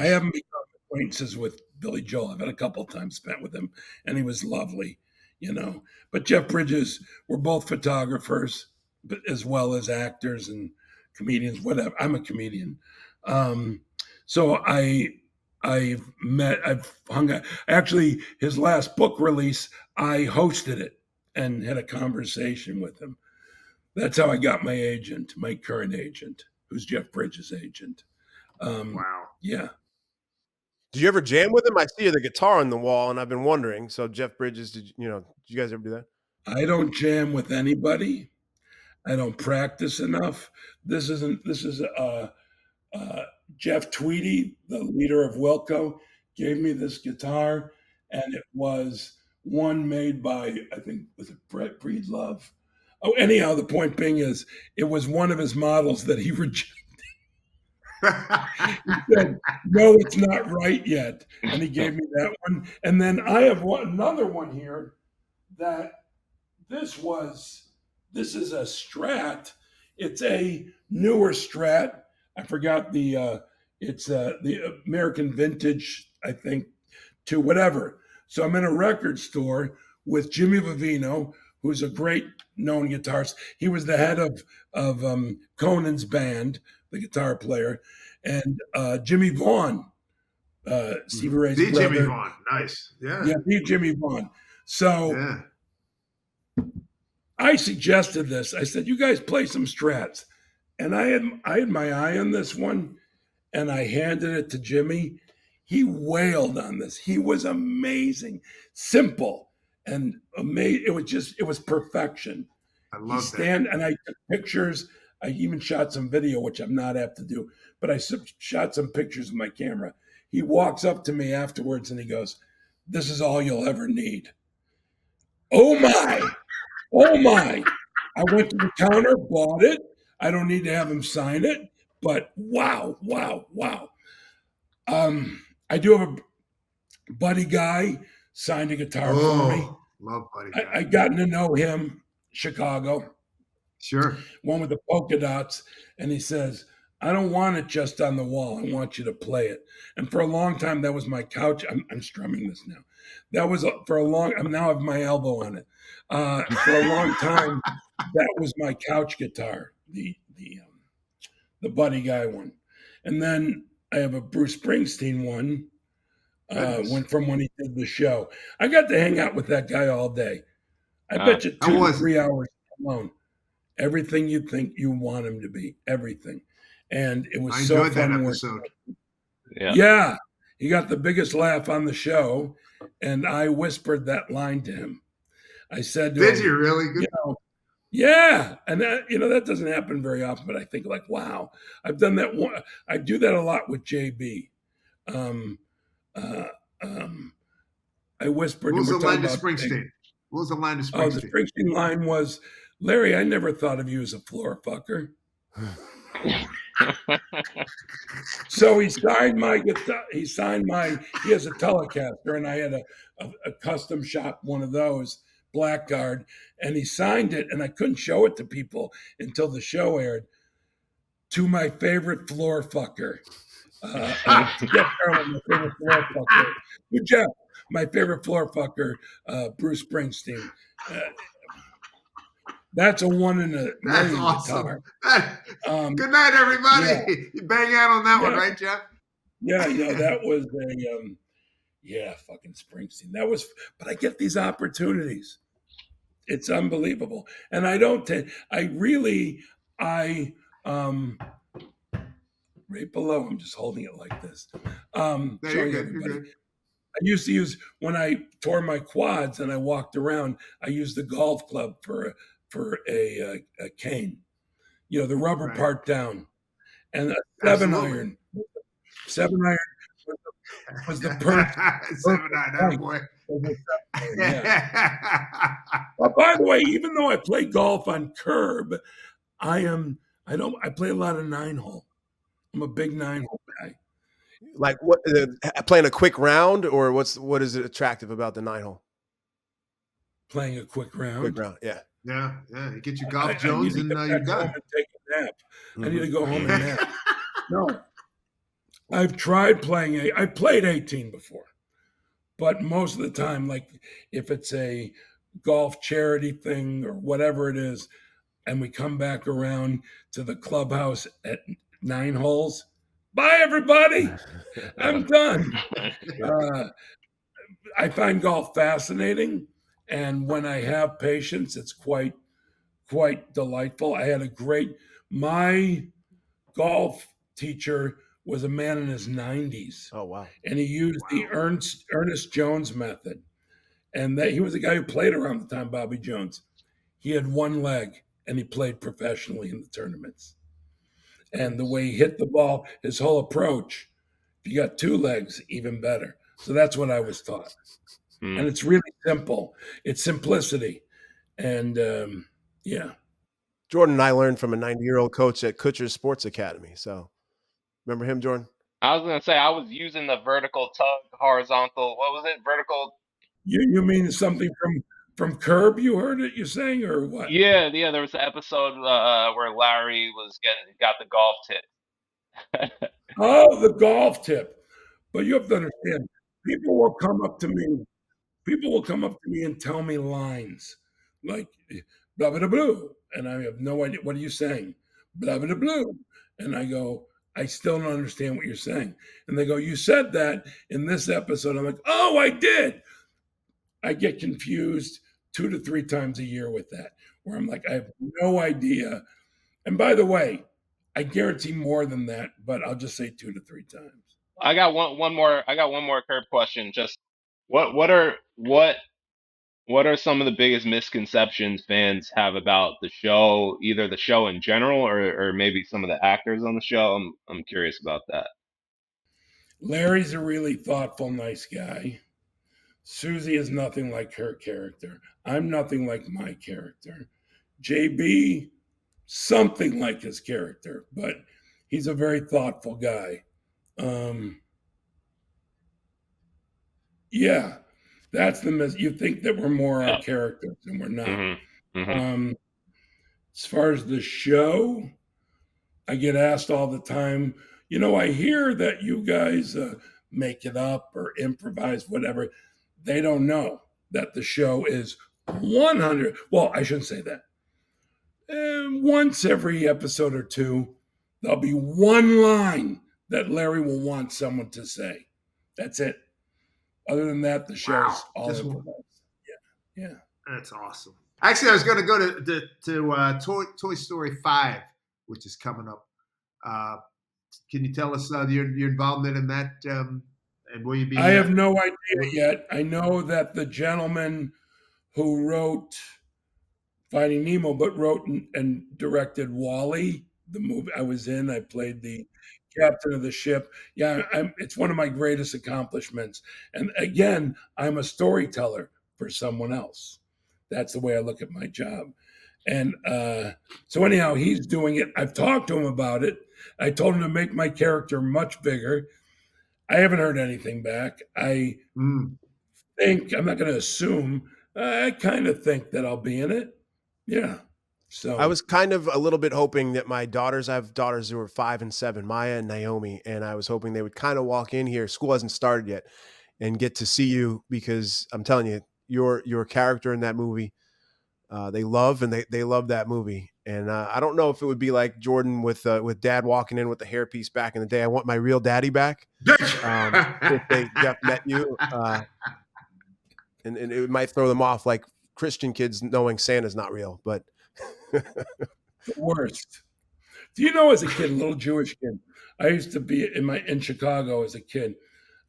haven't become acquaintances with Billy Joel. I've had a couple of times spent with him, and he was lovely, But Jeff Bridges, we're both photographers, but as well as actors and comedians, whatever. I'm a comedian. So I've hung out. Actually, his last book release, I hosted it and had a conversation with him. That's how I got my agent, my current agent, who's Jeff Bridges' agent. Wow. Yeah. Did you ever jam with him? I see the guitar on the wall, and I've been wondering. So Jeff Bridges, did you guys ever do that? I don't jam with anybody. I don't practice enough. This is Jeff Tweedy, the leader of Wilco, gave me this guitar, and it was one made by, I think, was it Brett Breedlove? Oh, anyhow, the point being is it was one of his models that he rejected. He said, no, it's not right yet. And he gave me that one. And then I have another one here that this is a Strat. It's a newer Strat. I forgot it's the American Vintage, I think, to whatever. So I'm in a record store with Jimmy Vivino, who's a great known guitarist. He was the head of Conan's band, the guitar player, and Jimmy Vaughn, Stevie Ray's brother. Jimmy Vaughn, nice, yeah, Jimmy Vaughn. So I suggested this. I said, "You guys play some Strats," and I had my eye on this one, and I handed it to Jimmy. He wailed on this. He was amazing, simple, and amazing. It was perfection. I love And I took pictures. I even shot some video, which I'm not apt to do, but I shot some pictures with my camera. He walks up to me afterwards and he goes, "This is all you'll ever need." Oh my! Oh my! I went to the counter, bought it. I don't need to have him sign it, but wow, wow, wow. I do have a buddy guy signed a guitar for me. Love Buddy Guy. I gotten to know him, Chicago. Sure. One with the polka dots, and he says, "I don't want it just on the wall. I want you to play it." And for a long time, that was my couch. I'm strumming this now. That was for a long. I now have my elbow on it. For a long time, that was my couch guitar, the Buddy Guy one, and then I have a Bruce Springsteen one. Went from when he did the show. I got to hang out with that guy all day. I bet you 2 to 3 hours alone. Everything you think you want him to be, everything. And it was so fun. That episode. Yeah. He got the biggest laugh on the show, and I whispered that line to him. I said to him, "Did you really?" Good. Yeah. And that doesn't happen very often, but I think like, wow, I've done that one. I do that a lot with JB. I whispered. What was the line to Springsteen? What was the line to Springsteen? Oh, the Springsteen line was, "Larry, I never thought of you as a floor fucker." So he signed my guitar. He has a Telecaster, and I had a custom shop, one of those, Blackguard, and he signed it, and I couldn't show it to people until the show aired. "To my favorite floor fucker." Jeff Garlin, my favorite floor fucker. Jeff, my favorite floor fucker, Bruce Springsteen. That's a one in a million. That's awesome. Guitar. Good night, everybody. Yeah. You bang out on that one, right, Jeff? Yeah, that was fucking Springsteen. That was, but I get these opportunities. It's unbelievable. And I don't right below, I'm just holding it like this. No, showing everybody. I used to use, when I tore my quads and I walked around, I used the golf club for a cane, the rubber part down, and a 7-iron. 7-iron was the perfect 7-iron, boy. But by the way, even though I play golf on curb, I play a lot of 9-hole. I'm a big 9-hole guy. Like what? Playing a quick round, or what is it attractive about the 9-hole? Playing a quick round. Quick round, yeah. Yeah. You get your golf Jones and you're done. And take a nap. I need to go home and nap. No, I've tried playing. I played 18 before, but most of the time, like if it's a golf charity thing or whatever it is, and we come back around to the clubhouse at 9 holes. Bye, everybody. I'm done. I find golf fascinating, and when I have patience, it's quite delightful. I had my golf teacher was a man in his 90s. Oh, wow. And he used the Ernest Jones method. And he was the guy who played around the time Bobby Jones. He had one leg, and he played professionally in the tournaments. And the way he hit the ball, his whole approach, if you got 2 legs, even better. So that's what I was taught. And it's really simple. It's simplicity. And yeah. Jordan and I learned from a 90-year-old coach at Kutcher's Sports Academy. So remember him, Jordan? I was going to say, I was using the vertical tug, horizontal. What was it? Vertical. You mean something from Curb? You heard it? You're saying, or what? Yeah. There was an episode where Larry got the golf tip. Oh, the golf tip. But you have to understand, people will come up to me and tell me lines like blah blah blah, and I have no idea what are you saying, blah blah blah, and I go, I still don't understand what you're saying, and they go, you said that in this episode. I'm like, oh, I did. I get confused 2 to 3 times a year with that, where I'm like, I have no idea. And by the way, I guarantee more than that, but I'll just say 2 to 3 times. I got one more. I got one more curb question. Just what What are some of the biggest misconceptions fans have about the show, either the show in general or maybe some of the actors on the show? I'm curious about that. Larry's a really thoughtful, nice guy. Susie is nothing like her character. I'm nothing like my character. JB, something like his character, but he's a very thoughtful guy. Yeah, that's you think that we're more our Yeah. characters, and we're not. Mm-hmm. As far as the show, I get asked all the time, I hear that you guys make it up or improvise, whatever. They don't know that the show is 100. Well, I shouldn't say that. Once every episode or two, there'll be one line that Larry will want someone to say. That's it. Other than that, the show's all improvised. Yeah. That's awesome. Actually, I was going to go to Toy Story 5, which is coming up. Can you tell us your involvement in that? And will you be? I have no idea yet. I know that the gentleman who wrote Finding Nemo, but wrote and directed Wall-E, the movie I was in. I played the captain of the ship. Yeah, it's one of my greatest accomplishments. And again, I'm a storyteller for someone else. That's the way I look at my job. And so anyhow, he's doing it. I've talked to him about it. I told him to make my character much bigger. I haven't heard anything back. I think, I'm not going to assume, I kind of think that I'll be in it. Yeah. So I was kind of a little bit hoping that I have daughters who are 5 and 7, Maya and Naomi, and I was hoping they would kind of walk in here. School hasn't started yet, and get to see you, because I'm telling you, your character in that movie, they love, and they love that movie. And I don't know if it would be like Jordan with Dad walking in with the hairpiece back in the day. I want my real daddy back. If they met you, and it might throw them off, like Christian kids knowing Santa's not real, but. The worst. Do you know, as a kid, a little Jewish kid, I used to be in Chicago as a kid.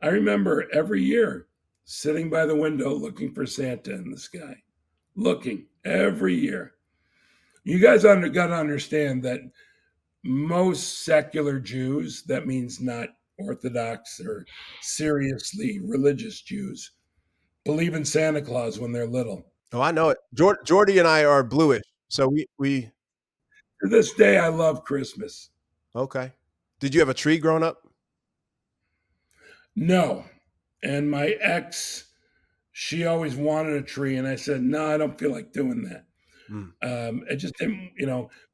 I remember every year sitting by the window looking for Santa in the sky, looking every year. You guys got to understand that most secular Jews, that means not Orthodox or seriously religious Jews, believe in Santa Claus when they're little. Oh, I know it. Jordy and I are bluish, so we. To this day, I love Christmas. Okay. Did you have a tree growing up? No. And my ex, she always wanted a tree, and I said, no, I don't feel like doing that. It just didn't,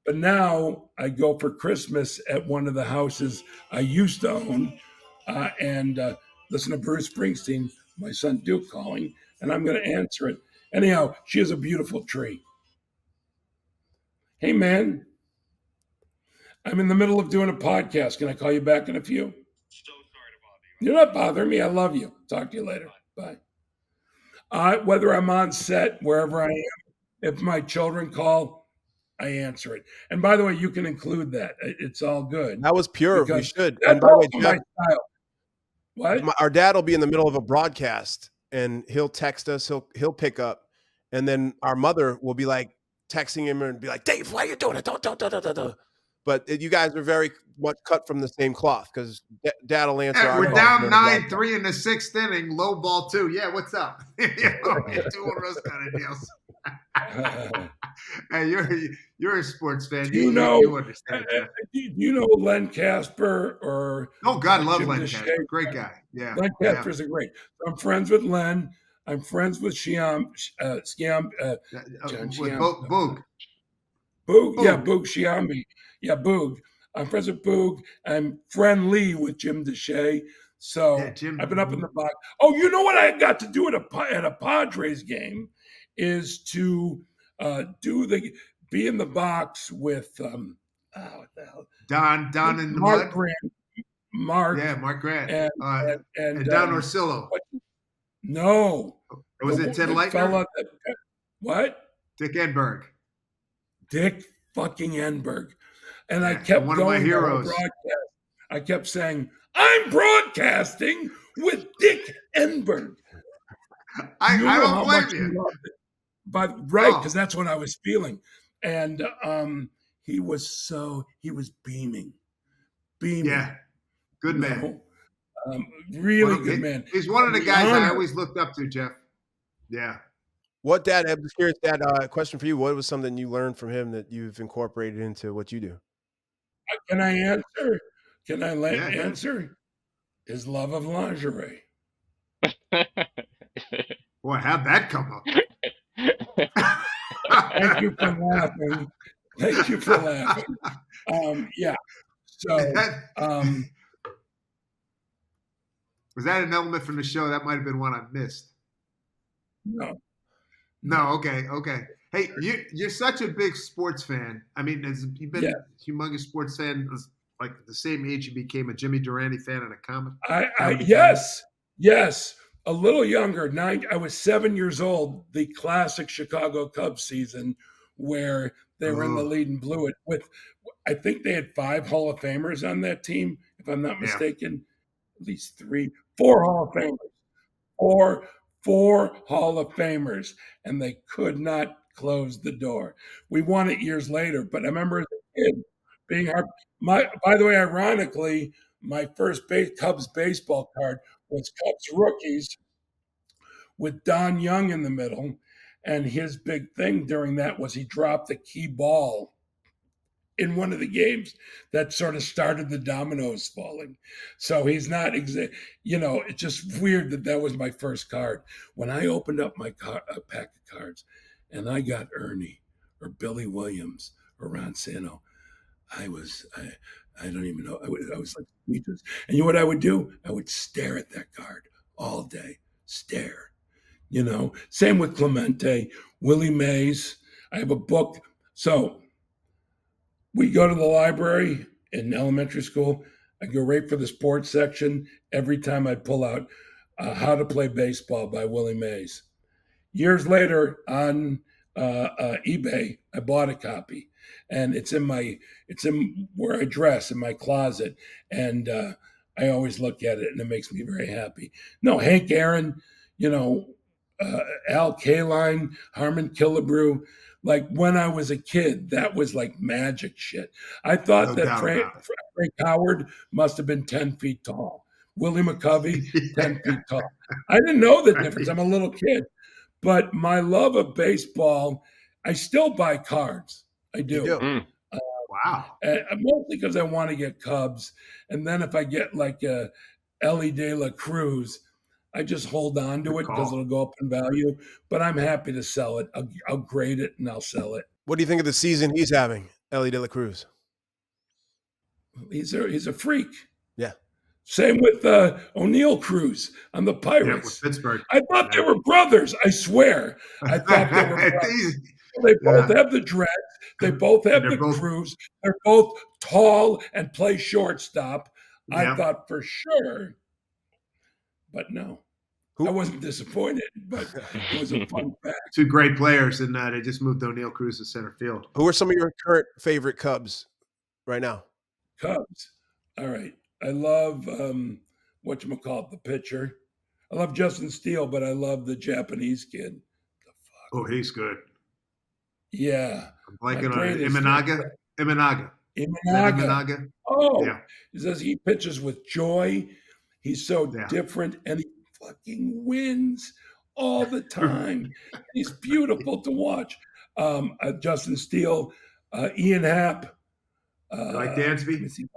But now I go for Christmas at one of the houses I used to own, and listen to Bruce Springsteen, my son Duke calling, and I'm going to answer it. Anyhow, she has a beautiful tree. Hey, man, I'm in the middle of doing a podcast. Can I call you back in a few? So sorry to bother you. You're not bothering me. I love you. Talk to you later. Bye. Whether I'm on set, wherever I am, if my children call, I answer it. And by the way, you can include that. It's all good. That was pure. We should. That's and by the way, my style. What? Our dad will be in the middle of a broadcast, and he'll text us. He'll pick up, and then our mother will be like texting him and be like, "Dave, why are you doing it? Don't." But you guys are very much cut from the same cloth, because Dad will answer. We're down 9-3 in the 6th inning, low ball 2. Yeah, what's up? You're doing those kind of deals. Hey, you're a sports fan. You understand that. Do you know Len Casper or? Oh God, love Len Casper. Great guy. Yeah, Len Casper's a great. I'm friends with Len. I'm friends with Boog. Yeah, Boog Sciambi. Yeah, Boog. I'm friends with Boog. I'm friendly with Jim Deshay. So I've been up in the box. Oh, you know what I got to do at a Padres game is to be in the box with what the hell? Don and Mark Grant. Mark Grant and Don Orsillo. No, was it Ted Leitner? What? Dick Enberg. Dick fucking Enberg. And I kept one going of my heroes. I kept saying, I'm broadcasting with Dick Enberg. You I know don't how much blame he you. loved it. But right, Oh, because that's what I was feeling. And he was beaming, yeah, beaming, good you man. know, really good man. He's one of And the the guys I honor, always looked up to, Jeff. Yeah. What, Dad? I'm just curious, Dad. Question for you: what was something you learned from him that you've incorporated into what you do? can I answer? Can I Yeah, good. answer? His love of lingerie. Boy, how'd that come up? Thank you for laughing. Thank you for laughing. Yeah. So, um, Was that an element from the show? That might have been one I missed. no, No, no. okay. Hey, you're such a big sports fan. I mean, you've been Yeah. a humongous sports fan, like the same age you became a Jimmy Durante fan and a comedy fan. Yes, a little younger. I was 7 years old. The classic Chicago Cubs season, where they were in the Oh, lead and blew it. With, I think they had 5 Hall of Famers on that team, if I'm not yeah. mistaken. At least 4 Hall of Famers, four, 4 Hall of Famers, and they could not close the door. We won it years later, but I remember as a kid being hard. By the way, ironically, my first Cubs baseball card was Cubs rookies with Don Young in the middle, and his big thing during that was he dropped the key ball in one of the games that sort of started the dominoes falling. So he's not, it's just weird that was my first card. When I opened up my pack of cards and I got Ernie or Billy Williams or Ron Santo, I don't even know. I was like speechless. And you know what I would do? I would stare at that card all day, stare. Same with Clemente, Willie Mays. I have a book. So we go to the library in elementary school. I go right for the sports section. Every time I pull out How to Play Baseball by Willie Mays. Years later on eBay, I bought a copy, and it's in where I dress in my closet, and I always look at it, and it makes me very happy. No, Hank Aaron, you know, Al Kaline, Harmon Killebrew. Like when I was a kid, that was like magic shit. I thought No that doubt about Frank Howard must have been 10 feet tall. Willie McCovey, it. 10 feet tall. I didn't know the Right. difference. I'm a little kid. But my love of baseball, I still buy cards. I You do. do. Wow. Mostly because I want to get Cubs. And then if I get like a Ellie De La Cruz, I just hold on to Good it because it'll call. go up in value. But I'm happy to sell it. I'll grade it and I'll sell it. What do you think of the season he's having, Ellie De La Cruz? He's a freak. Yeah. Same with O'Neill Cruz on the Yeah, with Pirates. Pittsburgh. I thought they were brothers. I swear. I thought they were brothers. They both Yeah. have the dreads. They both And have they're the both, crews. They're both tall and play shortstop. I yeah. thought for sure, but no, I Who? wasn't disappointed. But it was a fun fact. Two great players, and they just moved O'Neill Cruz to center field. Who are some of your current favorite Cubs right now? Cubs. All right. I love whatchamacallit, the pitcher. I love Justin Steele, but I love the Japanese kid. Oh, he's good. Yeah. I'm My blanking on brain it. is Imanaga. Is that Imanaga. Imanaga? Oh, Yeah. he says he pitches with joy. He's so Yeah. different, and he fucking wins all the time. He's beautiful to watch. Justin Steele, Ian Happ. You like Let Dansby? me see.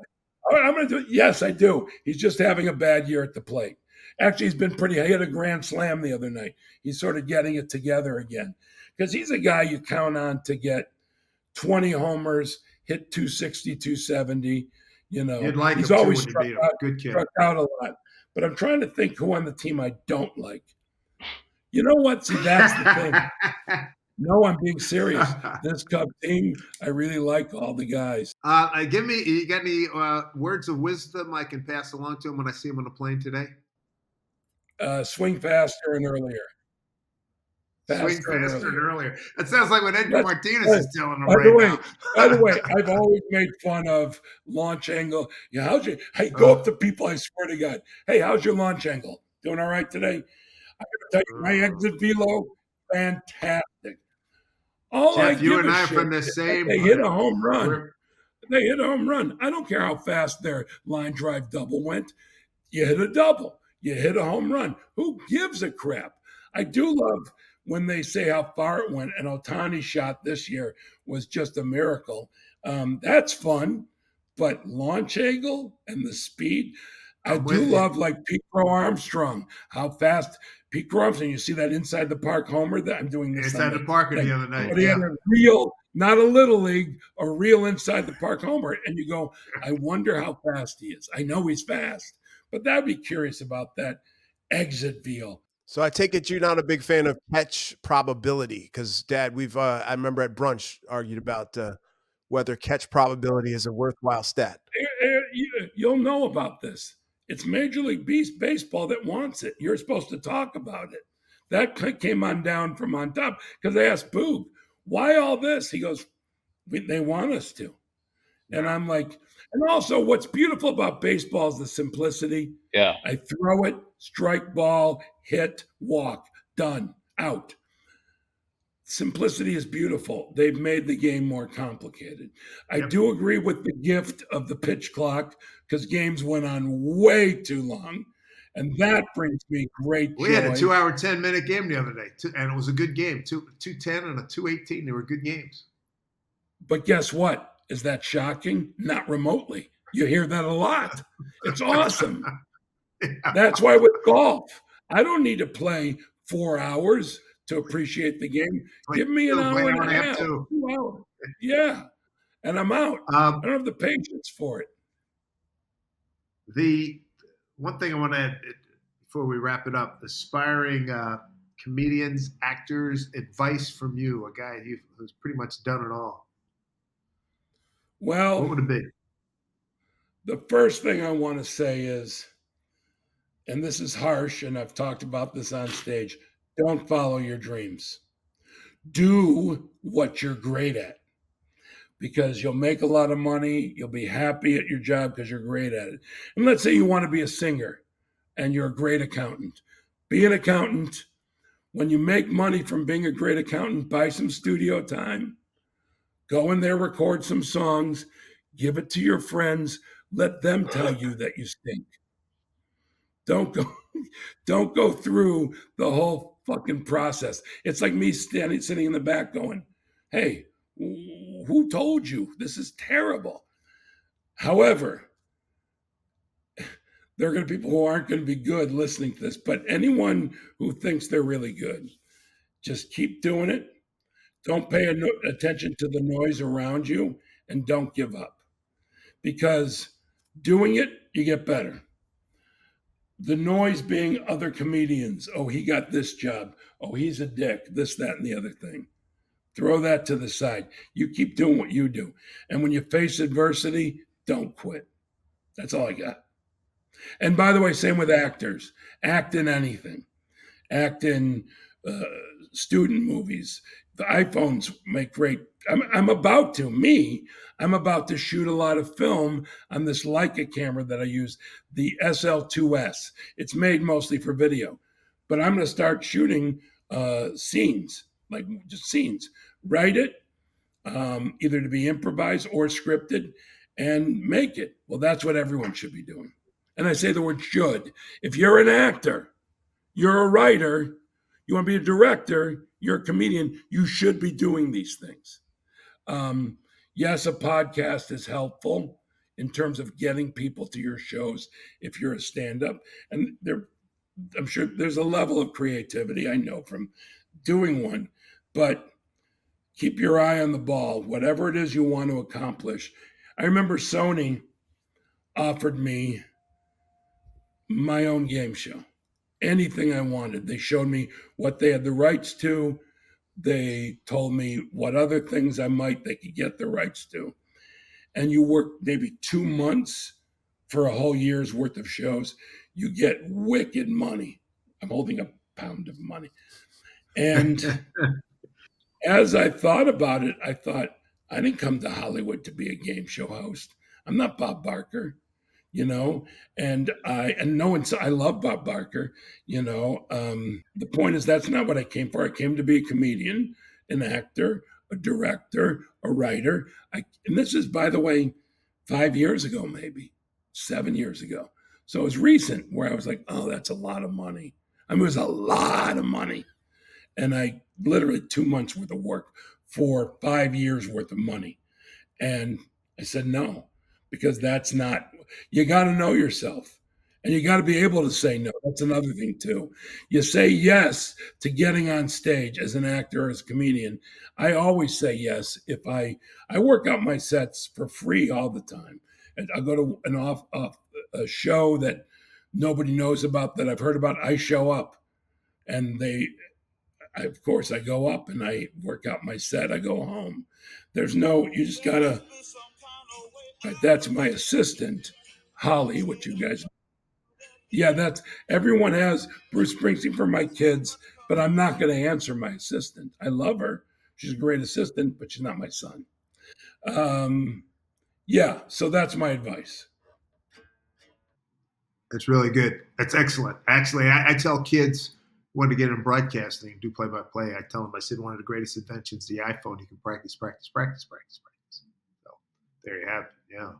I'm going to do it. Yes, I do. He's just having a bad year at the plate. Actually, he's been pretty. He had a grand slam the other night. He's sort of getting it together again because he's a guy you count on to get 20 homers, hit 260, 270. You'd like He's him too always when you beat him. Good kid. struck out a lot. But I'm trying to think who on the team I don't like. You know what? See, that's the thing. No, I'm being serious. This Cub team, I really like all the guys. You got any words of wisdom I can pass along to him when I see him on the plane today? Swing faster and earlier. Swing faster and earlier. That sounds like what Edgar Martinez is telling him By the way, I've always made fun of launch angle. Yeah, hey, go up to people, I swear to God. Hey, how's your launch angle? Doing all right today? Tell you, my exit velo, fantastic. All I Jeff, you give and a I are shit from the is that same. they hit a home run. We're, They hit a home run. I don't care how fast their line drive double went. You hit a double. You hit a home run. Who gives a crap? I do love when they say how far it went. And Otani shot this year was just a miracle. That's fun. But launch angle and the speed, I I'm do with you. love like Pete Crow Armstrong, how fast Pete Crow Armstrong, you see that inside the park homer that I'm doing this Inside the Parker thing. the other night. But he had a real, not a little league, a real inside the park homer. And you go, I wonder how fast he is. I know he's fast, but I'd be curious about that exit deal. So I take it you're not a big fan of catch probability because, Dad, we've I remember at brunch argued about whether catch probability is a worthwhile stat. You'll know about this. It's Major League Baseball that wants it. You're supposed to talk about it. That came on down from on top because they asked Boog, why all this? He goes, they want us to. And I'm like, and also what's beautiful about baseball is the simplicity. Yeah. I throw it, strike ball, hit, walk, done, out. Simplicity is beautiful. They've made the game more complicated. I do agree with the gift of the pitch clock because games went on way too long. And that brings me great joy. We had a 2-hour, 10-minute game the other day, and it was a good game. 2:10 and a 2:18. They were good games. But guess what? Is that shocking? Not remotely. You hear that a lot. It's awesome. That's why with golf, I don't need to play 4 hours to appreciate the game. Give me an hour and a half, 2 hours. Yeah. And I'm out. I don't have the patience for it. The one thing I want to add before we wrap it up, aspiring comedians, actors, advice from you, a guy who's pretty much done it all. Well, what would it be? The first thing I want to say is, and this is harsh, and I've talked about this on stage, don't follow your dreams. Do what you're great at, because you'll make a lot of money. You'll be happy at your job because you're great at it. And let's say you want to be a singer and you're a great accountant. Be an accountant. When you make money from being a great accountant, buy some studio time. Go in there, record some songs, give it to your friends. Let them tell you that you stink. Don't go through the whole fucking process. It's like me sitting in the back going, hey, who told you this is terrible? However, there are going to be people who aren't going to be good listening to this, but anyone who thinks they're really good, just keep doing it. Don't pay attention to the noise around you, and don't give up, because doing it, you get better. The noise being other comedians. Oh, he got this job. Oh, he's a dick. This, that, and the other thing. Throw that to the side. You keep doing what you do. And when you face adversity, don't quit. That's all I got. And by the way, same with actors. Act in anything. Act in student movies. The iPhones make great. I'm about to shoot a lot of film on this Leica camera that I use, the SL2S. It's made mostly for video, but I'm going to start shooting scenes, like just scenes. Write it, either to be improvised or scripted, and make it. Well, that's what everyone should be doing. And I say the word should. If you're an actor, you're a writer, you want to be a director, you're a comedian, you should be doing these things. Yes, a podcast is helpful in terms of getting people to your shows if you're a stand-up. And I'm sure there's a level of creativity, I know, from doing one. But keep your eye on the ball, whatever it is you want to accomplish. I remember Sony offered me my own game show. Anything I wanted. They showed me what they had the rights to. They told me what other things they could get the rights to. And you work maybe 2 months for a whole year's worth of shows. You get wicked money. I'm holding a pound of money. And as I thought about it, I thought, I didn't come to Hollywood to be a game show host. I'm not Bob Barker. you know, and no one's, I love Bob Barker, you know. The point is that's not what I came for. I came to be a comedian, an actor, a director, a writer. And this is, by the way, 5 years ago, maybe 7 years ago. So it was recent where I was like, oh, that's a lot of money. I mean, it was a lot of money. And I literally 2 months worth of work for 5 years worth of money. And I said, no, because that's not, you got to know yourself and you got to be able to say no. That's another thing too. You say yes to getting on stage as an actor or as a comedian. I always say yes. If I work out my sets for free all the time. And I go to a show that nobody knows about that I've heard about. I show up and of course I go up and I work out my set. I go home. There's no, you just gotta, that's my assistant, Holly, what you guys, yeah, that's, everyone has Bruce Springsteen for my kids, but I'm not going to answer my assistant. I love her. She's a great assistant, but she's not my son. Yeah, so that's my advice. That's really good. That's excellent. Actually, I tell kids want to get in broadcasting, do play-by-play. I tell them, I said, one of the greatest inventions, the iPhone. You can practice. So there you have it. Yeah.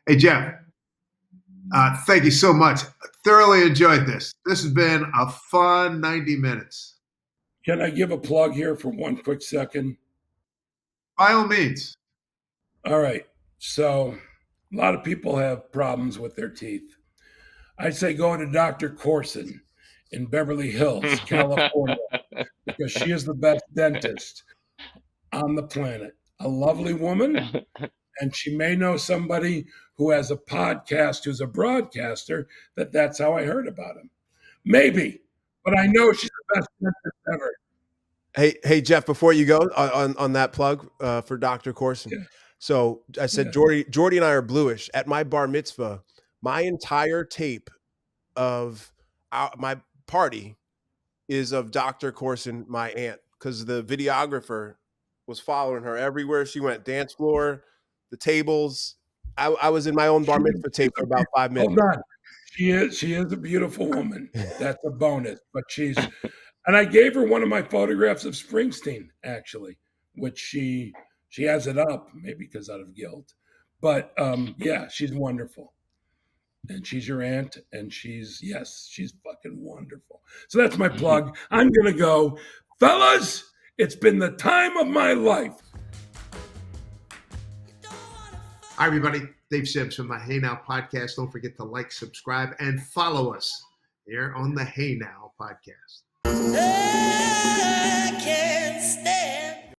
Hey, Jeff, thank you so much. Thoroughly enjoyed this. This has been a fun 90 minutes. Can I give a plug here for 1 quick second? By all means. All right. So a lot of people have problems with their teeth. I say go to Dr. Corson in Beverly Hills, California, because she is the best dentist on the planet. A lovely woman, and she may know somebody who has a podcast who's a broadcaster, that's how I heard about him. Maybe, but I know she's the best dentist ever. Hey, Jeff, before you go on that plug for Dr. Corson. Yeah. So I said, Yeah. Jordy and I are bluish. At my bar mitzvah, my entire tape of my party is of Dr. Corson, my aunt, because the videographer was following her everywhere she went, dance floor, the tables. I was in my own bar mitzvah tape for about 5 minutes. Hold on. She is a beautiful woman. That's a bonus. But and I gave her one of my photographs of Springsteen, actually, which she has it up, maybe because out of guilt. But yeah, she's wonderful. And she's your aunt, and she's fucking wonderful. So that's my plug. I'm going to go. Fellas, it's been the time of my life. Hi, everybody. Dave Sims from the Hey Now podcast. Don't forget to like, subscribe, and follow us here on the Hey Now podcast. I can't stay.